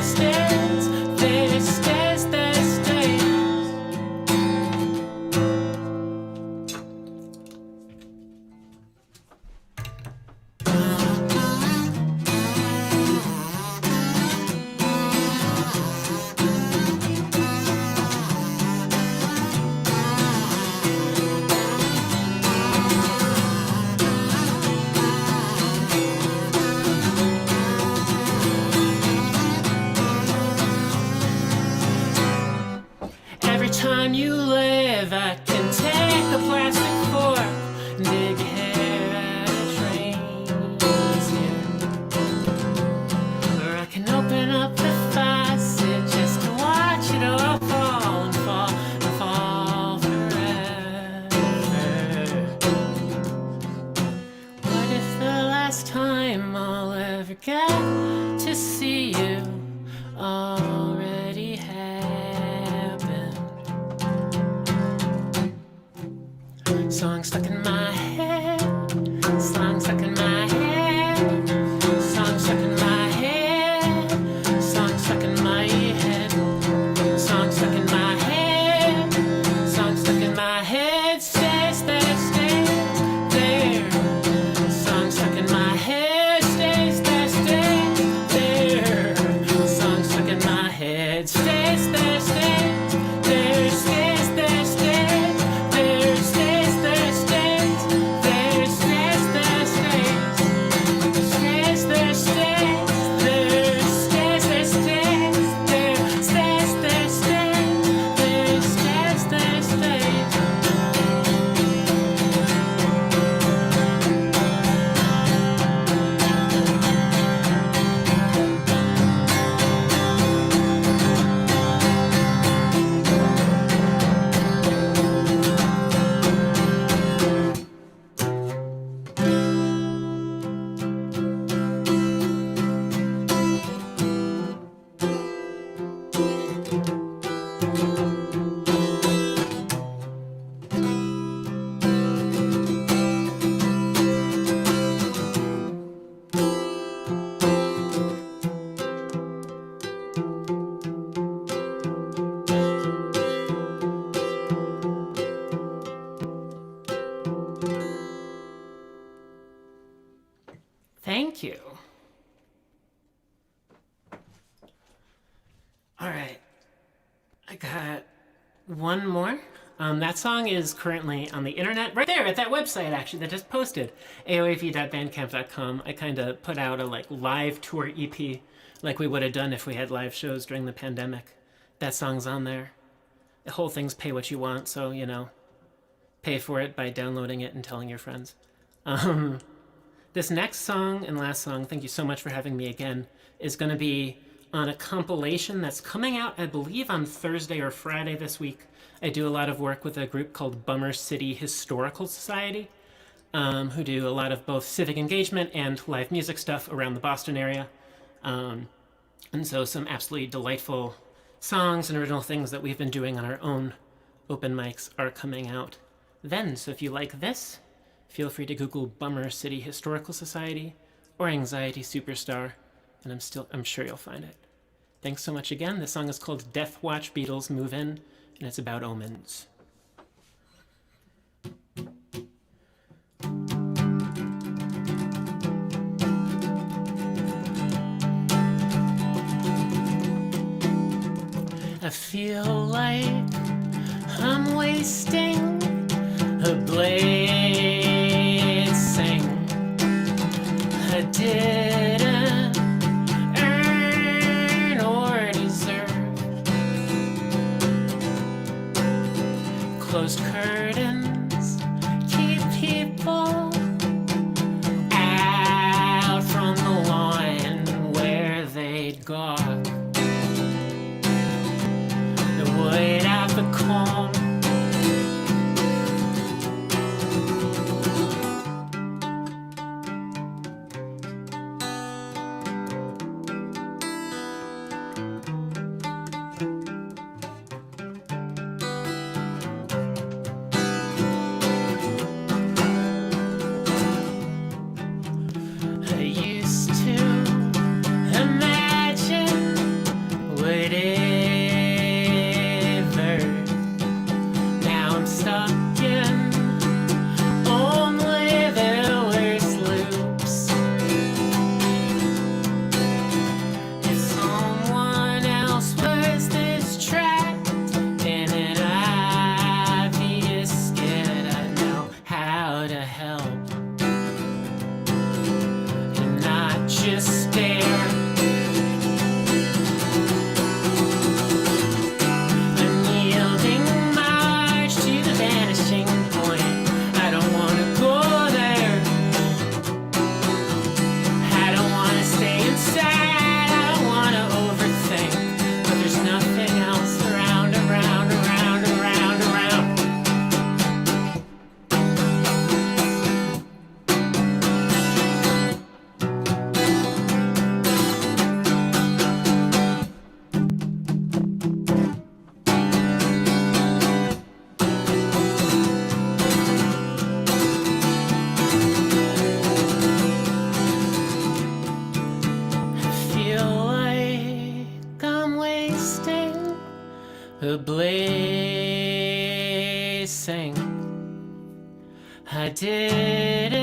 stays there, stays there, stays there, stays. Every time you live, I can take a plastic fork and dig your hair out of trains here. Or I can open up the faucet just to watch it all fall and fall and fall forever. What if the last time I'll ever get to see you already happened? Song stuck in my head, song stuck in my head, song stuck in my head, song stuck in my head, song stuck in my head, song stuck in my head, stays there, stays there. Song stuck in my head, stays there, stays there. Song stuck in my head. Thank you. All right. I got one more. That song is currently on the internet, right there at that website, actually, that just posted, aoav.bandcamp.com. I kind of put out a live tour EP like we would have done if we had live shows during the pandemic. That song's on there. The whole thing's pay what you want, so, pay for it by downloading it and telling your friends. This next song and last song, thank you so much for having me again, is going to be on a compilation that's coming out, I believe, on Thursday or Friday this week. I do a lot of work with a group called Bummer City Historical Society, who do a lot of both civic engagement and live music stuff around the Boston area. And so some absolutely delightful songs and original things that we've been doing on our own open mics are coming out then. So if you like this, feel free to Google Bummer City Historical Society or Anxiety Superstar, and I'm sure you'll find it. Thanks so much again. This song is called Death Watch Beatles Move In, and it's about omens. I feel like I'm wasting a blessing I didn't earn or deserve. Closed curtains keep people out from the lawn where they'd gawk. Wait out the calm. I used to imagine whatever. Now I'm stuck in only the worst loops. If someone else was this trapped in an obvious skid, I know how to help and not just stare. A blessing I didn't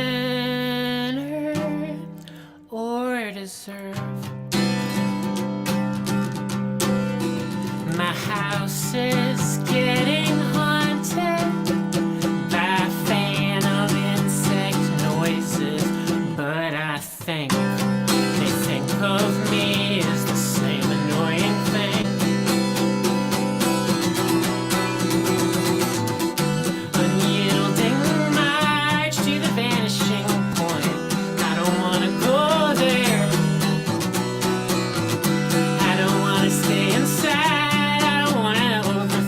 earn or deserve. My house is getting haunted by a fan of insect noises, but I think they think of me as the same annoying thing. Stay inside, I don't wanna overthink.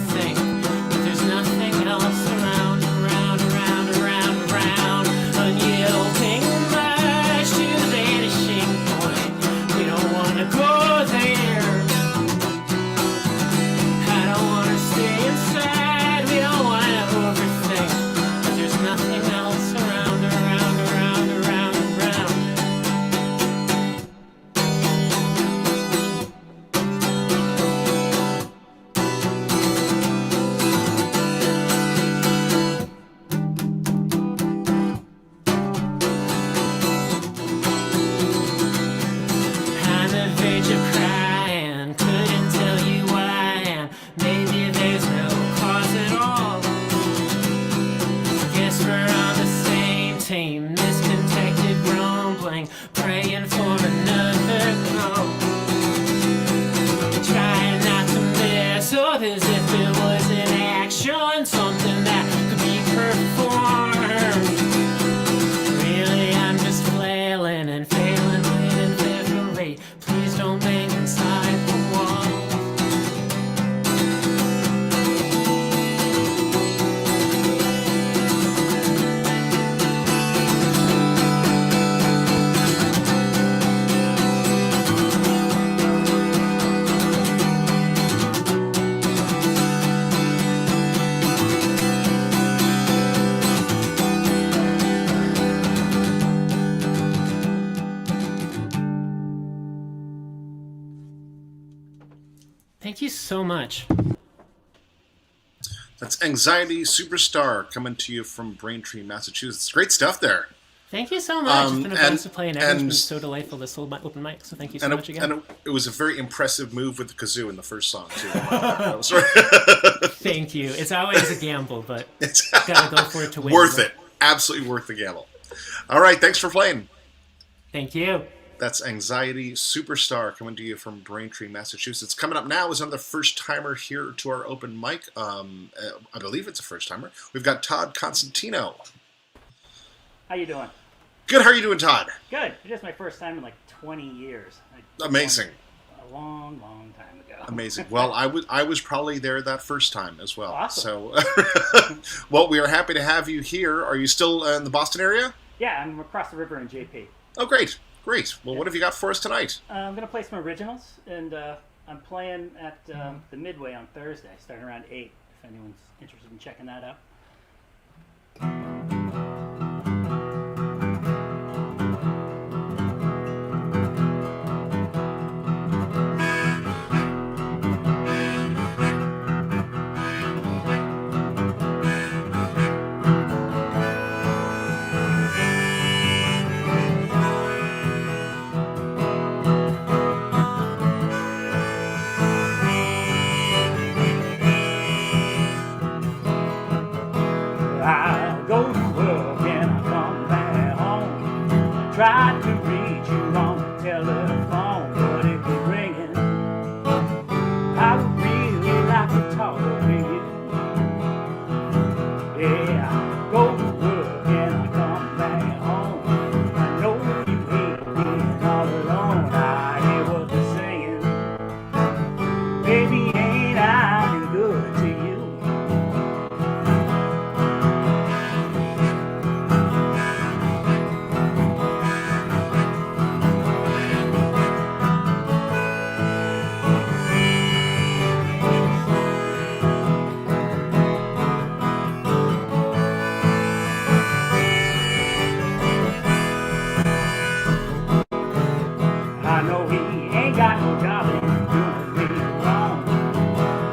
guess we're on the same team. Miscontacted grumbling, praying for another call. Trying not to mess up as if it was an action, something that could be performed. Really, I'm just flailing and failing, bleeding fitfully. Please don't bang inside the wall. Thank you so much. That's Anxiety Superstar coming to you from Braintree, Massachusetts. Great stuff there. Thank you so much. It's been a blast to play, and everyone's and- been so delightful this little open mic, so thank you so And, much again. it was a very impressive move with the kazoo in the first song, too. That was Thank you. It's always a gamble, but it's gotta go for it to win. worth it. Absolutely worth the gamble. All right, thanks for playing. Thank you. That's Anxiety Superstar coming to you from Braintree, Massachusetts. Coming up now is another first-timer here to our open mic. I believe it's a first-timer. We've got Todd Constantino. How you doing? Good, how are you doing, Todd? Good. It is my first time in like 20 years. Amazing. A long, long time ago. Amazing. Well, I was probably there that first time as well. Awesome. So, well, we are happy to have you here. Are you still in the Boston area? Yeah, I'm across the river in JP. Oh, great. Great. Well, what have you got for us tonight? I'm going to play some originals, and I'm playing at the Midway on Thursday, starting around 8, if anyone's interested in checking that out. I go to work and I come back home. I tried to reach you on the telephone, but it was ringing. I would really like to talk with you. Yeah, I go to work and I come back home. I know you hate being all alone. I hear what they're saying. Baby, ain't I been good to you? I know he ain't got no job and he's doing me wrong.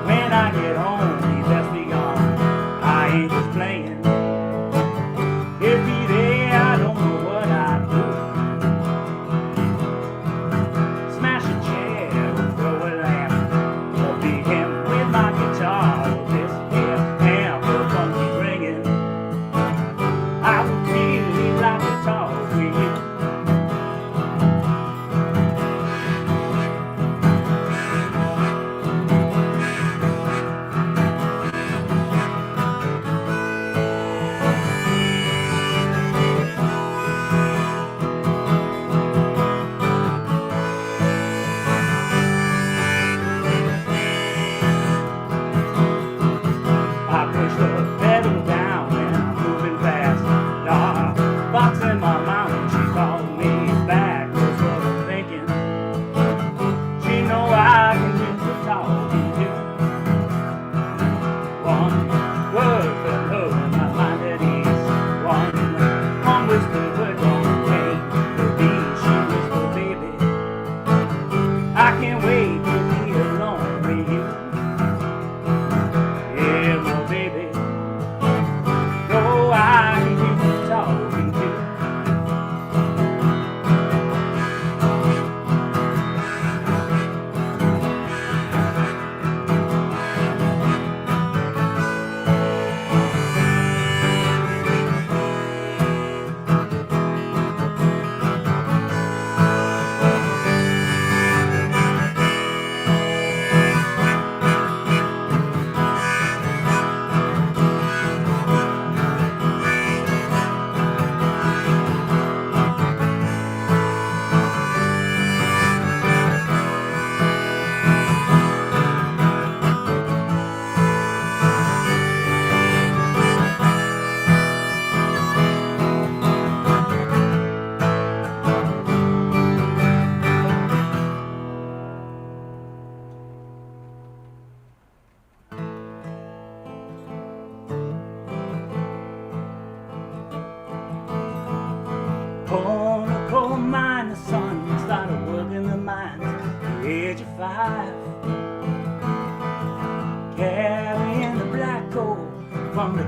When I get home, he best be gone. I ain't just playing. If he there, I don't know what I'd do. Smash a chair or throw a lamp, or beat him with my guitar. Or this here amp or funky ringing. I would really like to talk with you.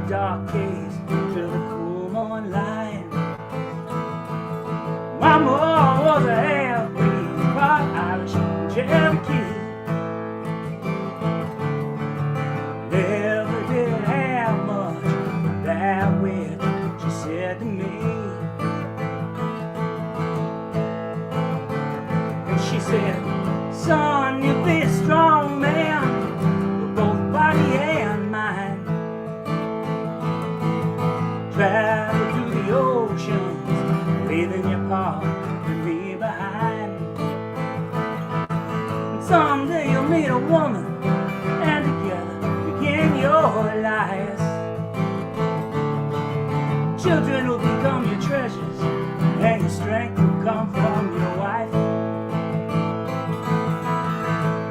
dark cave to the cool morning light. Mama was a half-breed, part Irish and Cherokee. Never did have much, but that wit she said to me. And she said, son, you be a strong man, with both body and mind. Travel through the oceans, leaving your paw and me behind. And someday you'll meet a woman, and together begin your lives. Children will become your treasures, and your strength will come from your wife.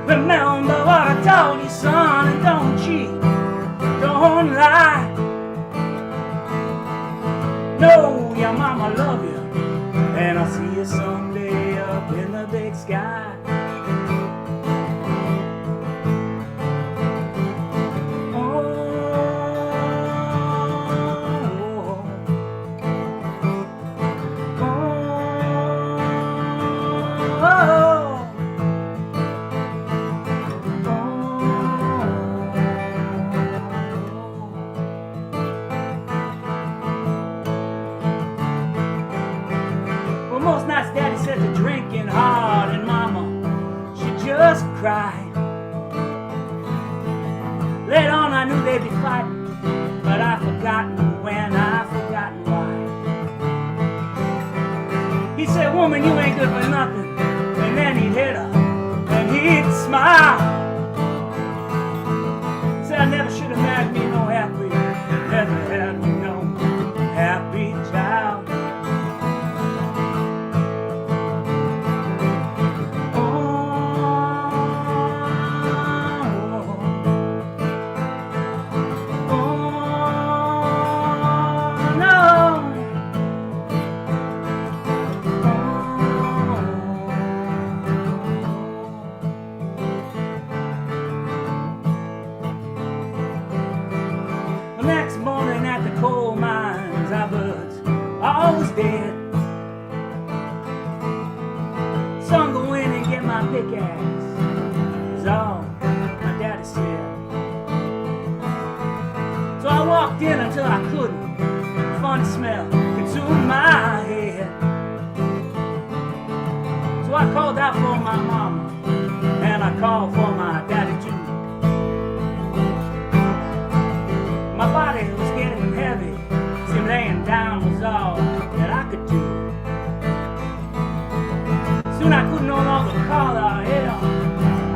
Remember what I told you, son, and don't cheat, don't lie. Know your mama love you, and I'll see you someday up in the big sky. Most nights Daddy said to drinking hard, and Mama, she just cried. Later on I knew they'd be fighting, but I've forgotten when, I've forgotten why. He said, woman, you ain't good for nothing, and then he'd hit her, and he'd smile. Said I never should have married me no half-breed, never had me no half-breed child. Dead. Son, go in and get my pickaxe, is all my daddy said. So I walked in until I couldn't. A funny smell consumed my head. So I called out for my mama, and I called for my daddy too. My body was getting heavy, seemed laying down was all that I could do. Soon I could no longer call out hell,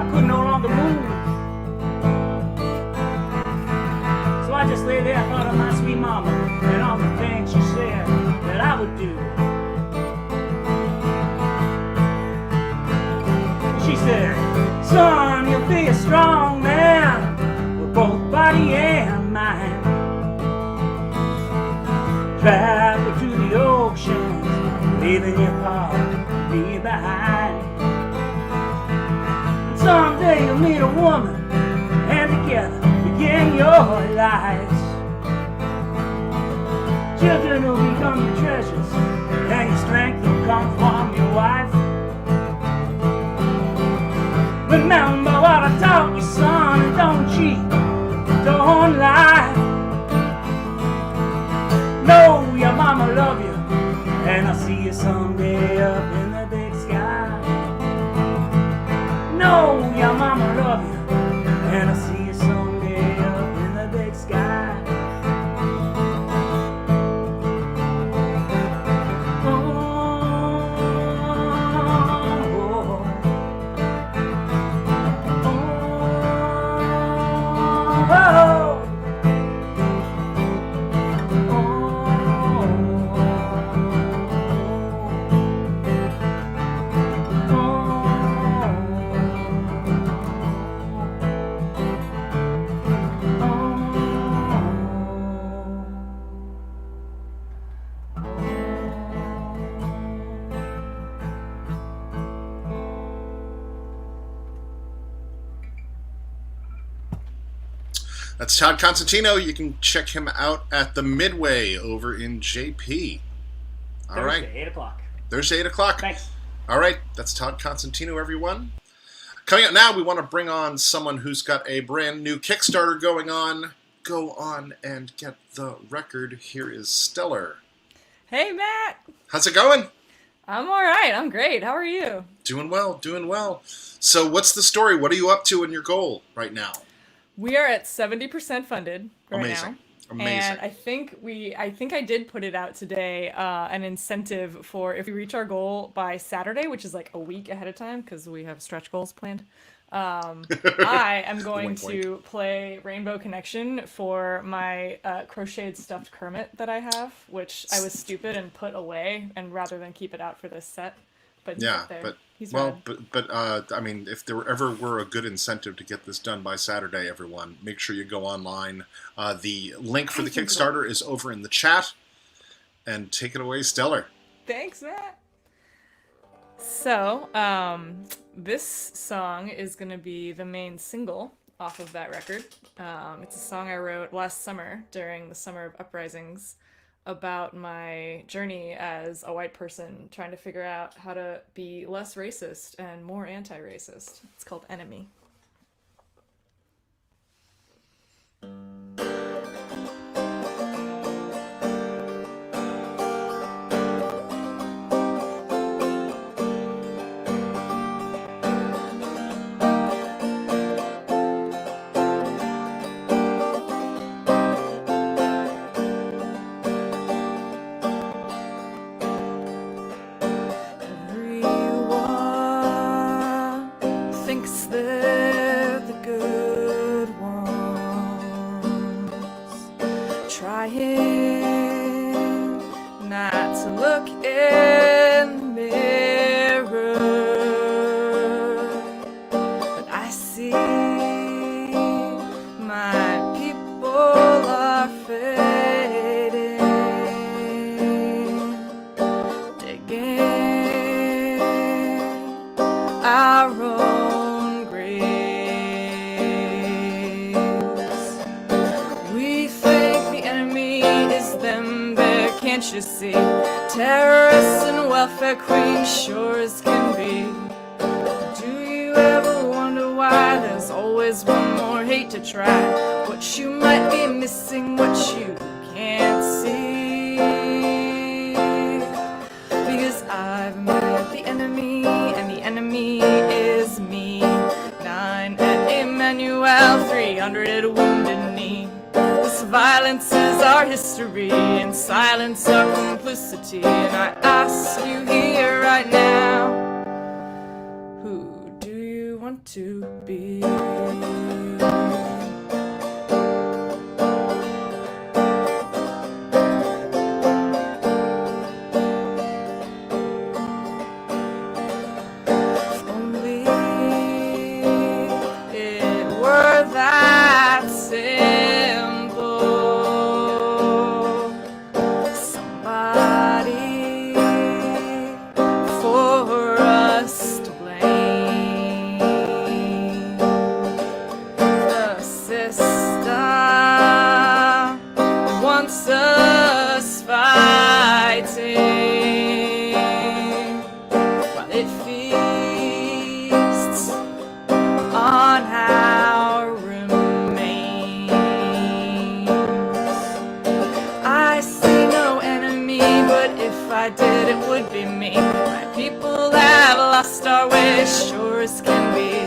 I could no longer move. So I just lay there, thought of my sweet mama and all the things she said that I would do. She said, son, you'll be a strong man with both body and mind. Travel to the oceans, leaving your paw be behind. And someday you'll meet a woman, and together begin your lives. Children will become your treasures, and your strength will come from your wife. Remember what I taught you, son, and don't cheat, don't lie. Know your mama love you, and I'll see you someday up in the big sky. Know your mama love you, and I'll see you someday up in the big sky. Oh, oh, oh, oh. That's Todd Constantino. You can check him out at the Midway over in JP. All right. Thursday, 8 o'clock. Thursday, 8 o'clock. Thanks. All right. That's Todd Constantino, everyone. Coming up now, we want to bring on someone who's got a brand new Kickstarter going on. Go on and get the record. Here is Stellar. Hey, Matt. How's it going? I'm all right. I'm great. How are you? Doing well, doing well. So what's the story? What are you up to in your goal right now? We are at 70% funded right Amazing. now. Amazing. And I think I did put it out today, an incentive for if we reach our goal by Saturday, which is like a week ahead of time because we have stretch goals planned. I am going to play Rainbow Connection for my crocheted stuffed Kermit that I have, which I was stupid and put away, and rather than keep it out for this set. But he's up there. He's well, rad. I mean, if there ever were a good incentive to get this done by Saturday, everyone, make sure you go online. The link for the Kickstarter is over in the chat, and take it away, Stellar. Thanks, Matt. So, this song is going to be the main single off of that record. It's a song I wrote last summer during the Summer of Uprisings about my journey as a white person trying to figure out how to be less racist and more anti-racist. It's called Enemy. You see, terrorists and welfare queens sure as can be. Do you ever wonder why there's always one more hate to try? What you might be missing, what you can't see. Because I've met the enemy, and the enemy is me. 9 at Emmanuel, 300 at Wounded Knee. This violence is our history, and silence our complicity. And I ask you here right now, who do you want to be? If only it were that simple. Somebody for us to blame. The system wants us fighting while it feasts on our remains. I see no enemy, but if I did, it would be me. My people have lost our way, sure as can be.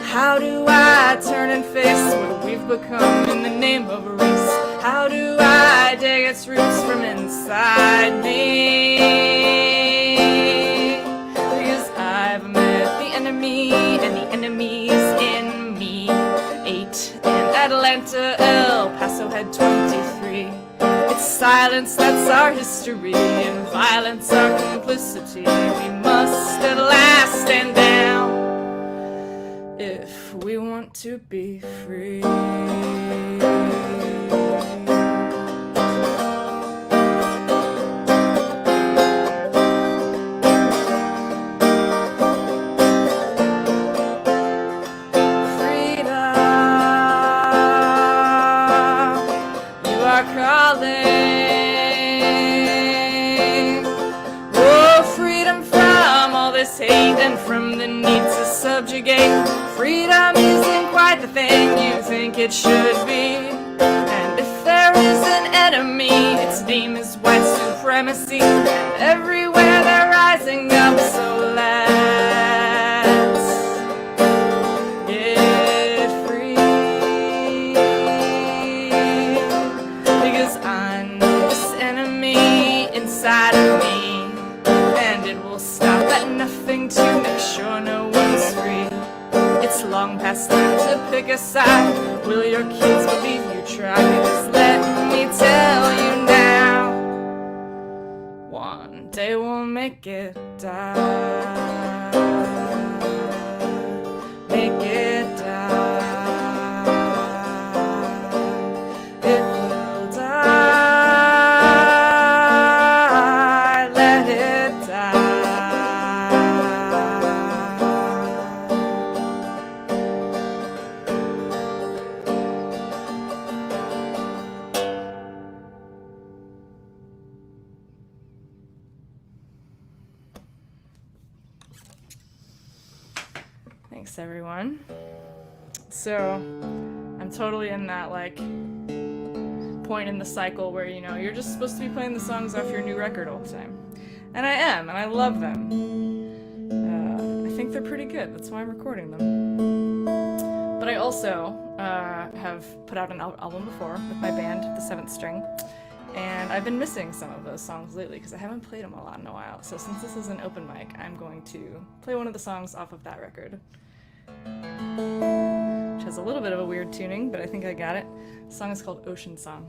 How do I turn and face what we've become in the name of race? How do I dig its roots from inside me? Because I've met the enemy, and the enemy's in me. 8 in Atlanta, El Paso had 23. It's silence that's our history, and violence our complicity. We must at last stand down if we want to be free. Freedom. and from the need to subjugate. Freedom isn't quite the thing you think it should be. And if there is an enemy, its name is white supremacy. And everywhere they're rising up, so let's get free. Because I know this enemy inside of me, and it will stop at nothing to make sure no one's free. It's long past time to pick a side. Will your kids believe you try? Because let me tell you now, one day we'll make it die. Make it die. It will die. Let it die. Thanks, everyone. So, I'm totally in that, like, point in the cycle where, you know, you're just supposed to be playing the songs off your new record all the time. And I am, and I love them. I think they're pretty good. That's why I'm recording them. But I also have put out an album before with my band, The Seventh String. And I've been missing some of those songs lately because I haven't played them a lot in a while. So since this is an open mic, I'm going to play one of the songs off of that record, which has a little bit of a weird tuning, but I think I got it. The song is called Ocean Song.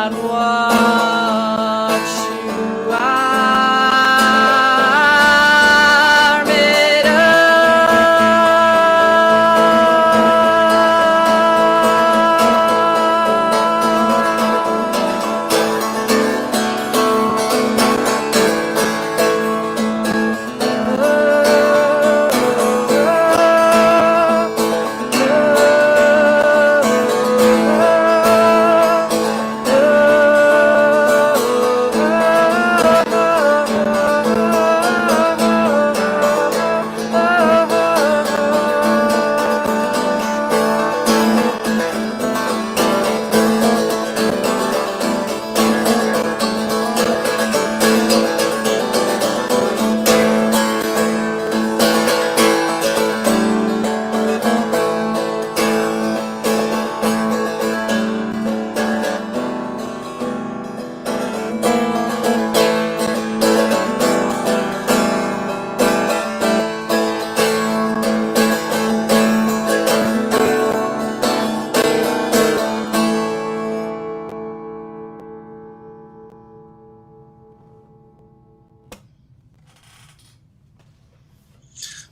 about what you are made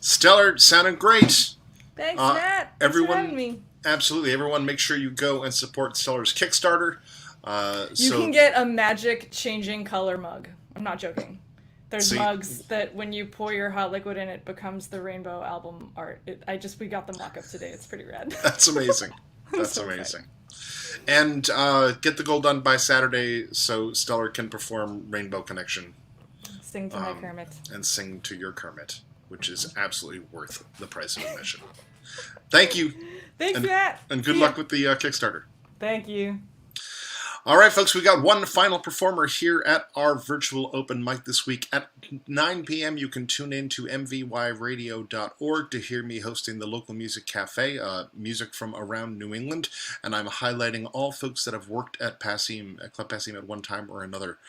Stellar, sounding great. Thanks, Matt. Thanks for having me. Absolutely. Everyone, make sure you go and support Stellar's Kickstarter. You can get a magic changing color mug. I'm not joking. There's mugs that when you pour your hot liquid in, it becomes the rainbow album art. We got the mock-up today. It's pretty rad. That's amazing. That's so amazing. And get the goal done by Saturday so Stellar can perform Rainbow Connection. Sing to my Kermit. And sing to your Kermit, which is absolutely worth the price of admission. Thank you. Thanks, Matt. And good luck with the Kickstarter. Thank you. All right, folks, we got one final performer here at our virtual open mic this week. At 9 p.m., you can tune in to mvyradio.org to hear me hosting the local music cafe, music from around New England, and I'm highlighting all folks that have worked at Passim, at Club Passim at one time or another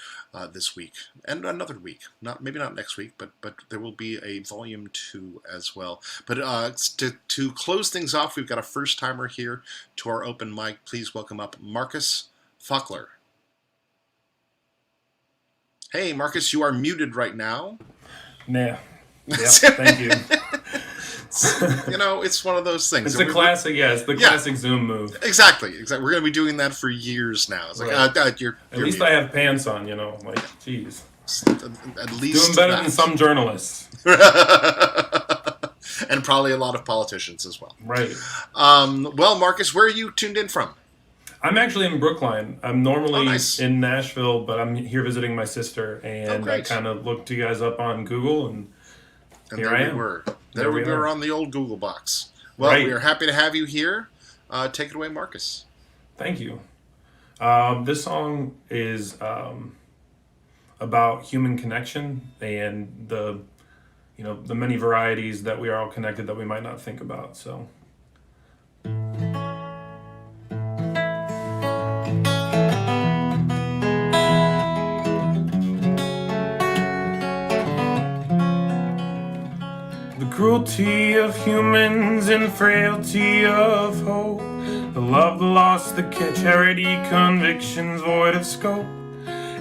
this week, and another week. Maybe not next week, but there will be a volume 2 as well. But to close things off, we've got a first-timer here to our open mic. Please welcome up Marcus Faulkner. Hey, Marcus, you are muted right now. Yeah. Yep, thank you. It's one of those things. It's the classic, classic Zoom move. Exactly. We're going to be doing that for years now. It's like, right. At least I have pants on, geez. At least doing better than some journalists. And probably a lot of politicians as well. Right. Well, Marcus, where are you tuned in from? I'm actually in Brookline. I'm normally in Nashville, but I'm here visiting my sister, and I kind of looked you guys up on Google, and here I am. There we were on the old Google box. Well, we are happy to have you here. Take it away, Marcus. Thank you. This song is about human connection and the many varieties that we are all connected that we might not think about. So. Cruelty of humans and frailty of hope, the love, the loss, the charity, convictions void of scope.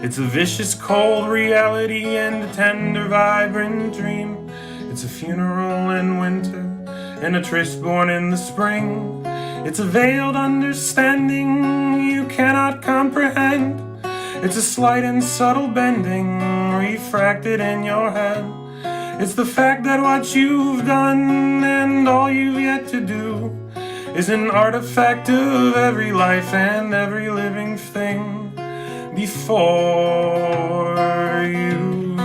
It's a vicious, cold reality and a tender, vibrant dream. It's a funeral in winter and a tryst born in the spring. It's a veiled understanding you cannot comprehend. It's a slight and subtle bending refracted in your head. It's the fact that what you've done and all you've yet to do is an artifact of every life and every living thing before you.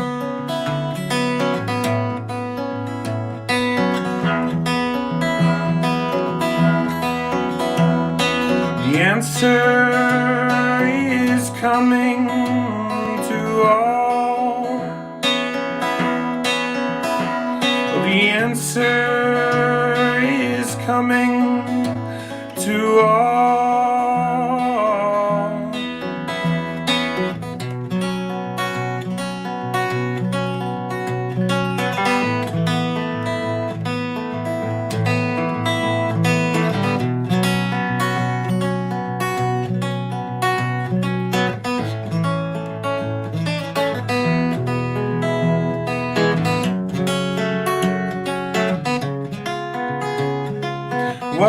The answer is coming to all. The answer is coming to all.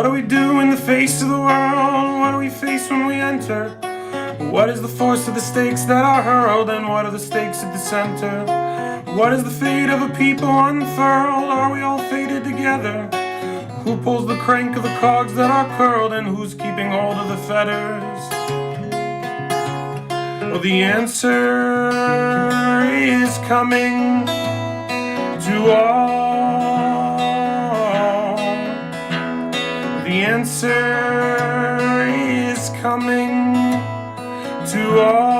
What do we do in the face of the world? What do we face when we enter? What is the force of the stakes that are hurled, and what are the stakes at the center? What is the fate of a people unfurled? Are we all fated together? Who pulls the crank of the cogs that are curled, and who's keeping hold of the fetters? Well, the answer is coming to all. The answer is coming to all.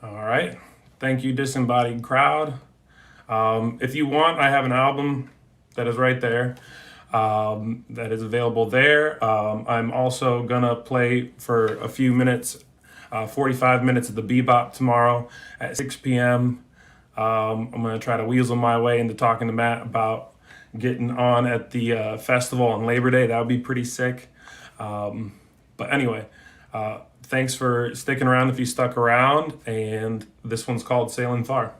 All right. Thank you, Disembodied Crowd. If you want, I have an album that is right there, that is available there. I'm also gonna play for a few minutes, 45 minutes of the Bebop tomorrow at 6 p.m. I'm gonna try to weasel my way into talking to Matt about getting on at the festival on Labor Day. That would be pretty sick. But anyway, thanks for sticking around if you stuck around, and this one's called Sailing Far.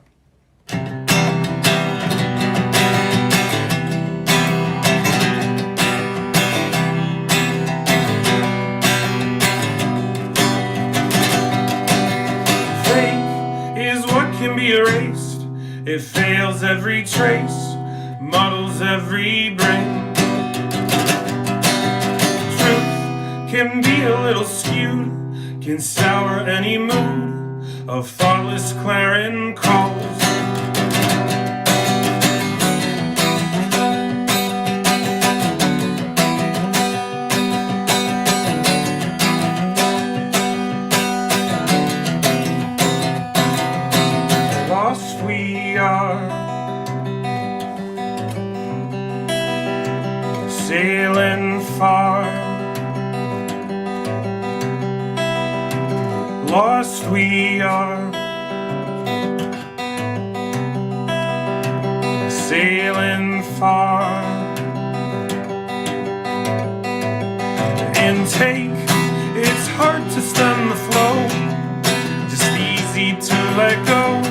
Can be erased. It fails every trace, muddles every brain. Truth can be a little skewed, can sour any mood of thoughtless clarion calls. Sailing far, lost we are, sailing far, and take, it's hard to stem the flow, just easy to let go,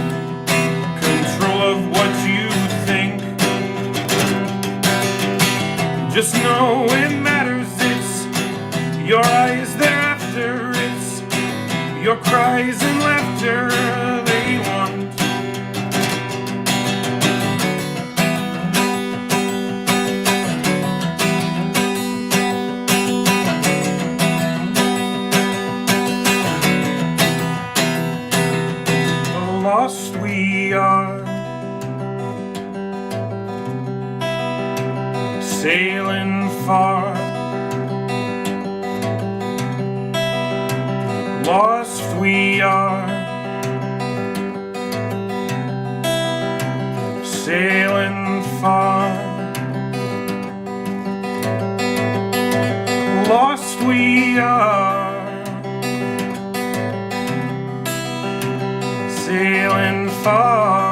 control of what you think. Just know it matters, it's your eyes thereafter, it's your cries and laughter they want. Lost we are, sailing far, lost we are, sailing far, lost we are, sailing far.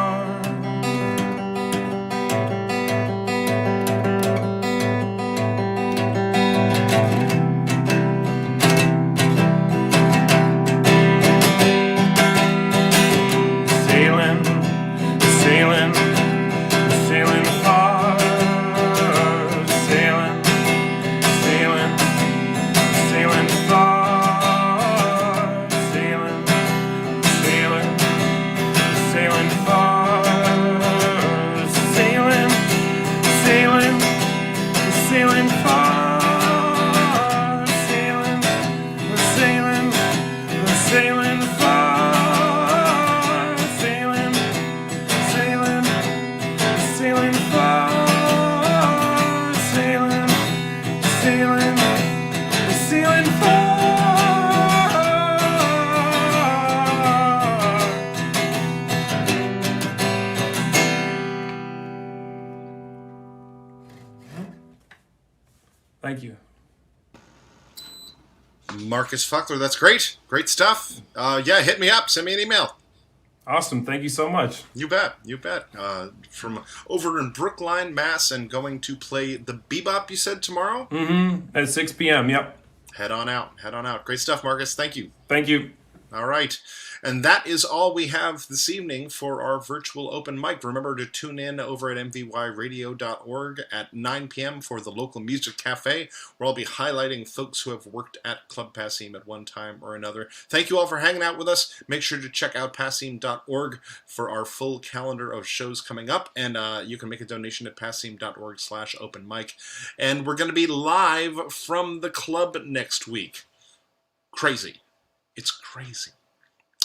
Marcus Fuckler, that's great. Great stuff. Yeah, hit me up. Send me an email. Awesome. Thank you so much. You bet. You bet. From over in Brookline, Mass, and going to play the Bebop, you said, tomorrow? Mm-hmm. At 6 p.m., yep. Head on out. Head on out. Great stuff, Marcus. Thank you. Thank you. All right. And that is all we have this evening for our virtual open mic. Remember to tune in over at mvyradio.org at 9 p.m. for the local music cafe, where I'll be highlighting folks who have worked at Club Passim at one time or another. Thank you all for hanging out with us. Make sure to check out passim.org for our full calendar of shows coming up, and you can make a donation at passim.org/open mic. And we're going to be live from the club next week. Crazy. It's crazy.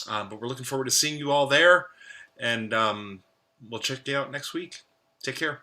But we're looking forward to seeing you all there, and we'll check you out next week. Take care.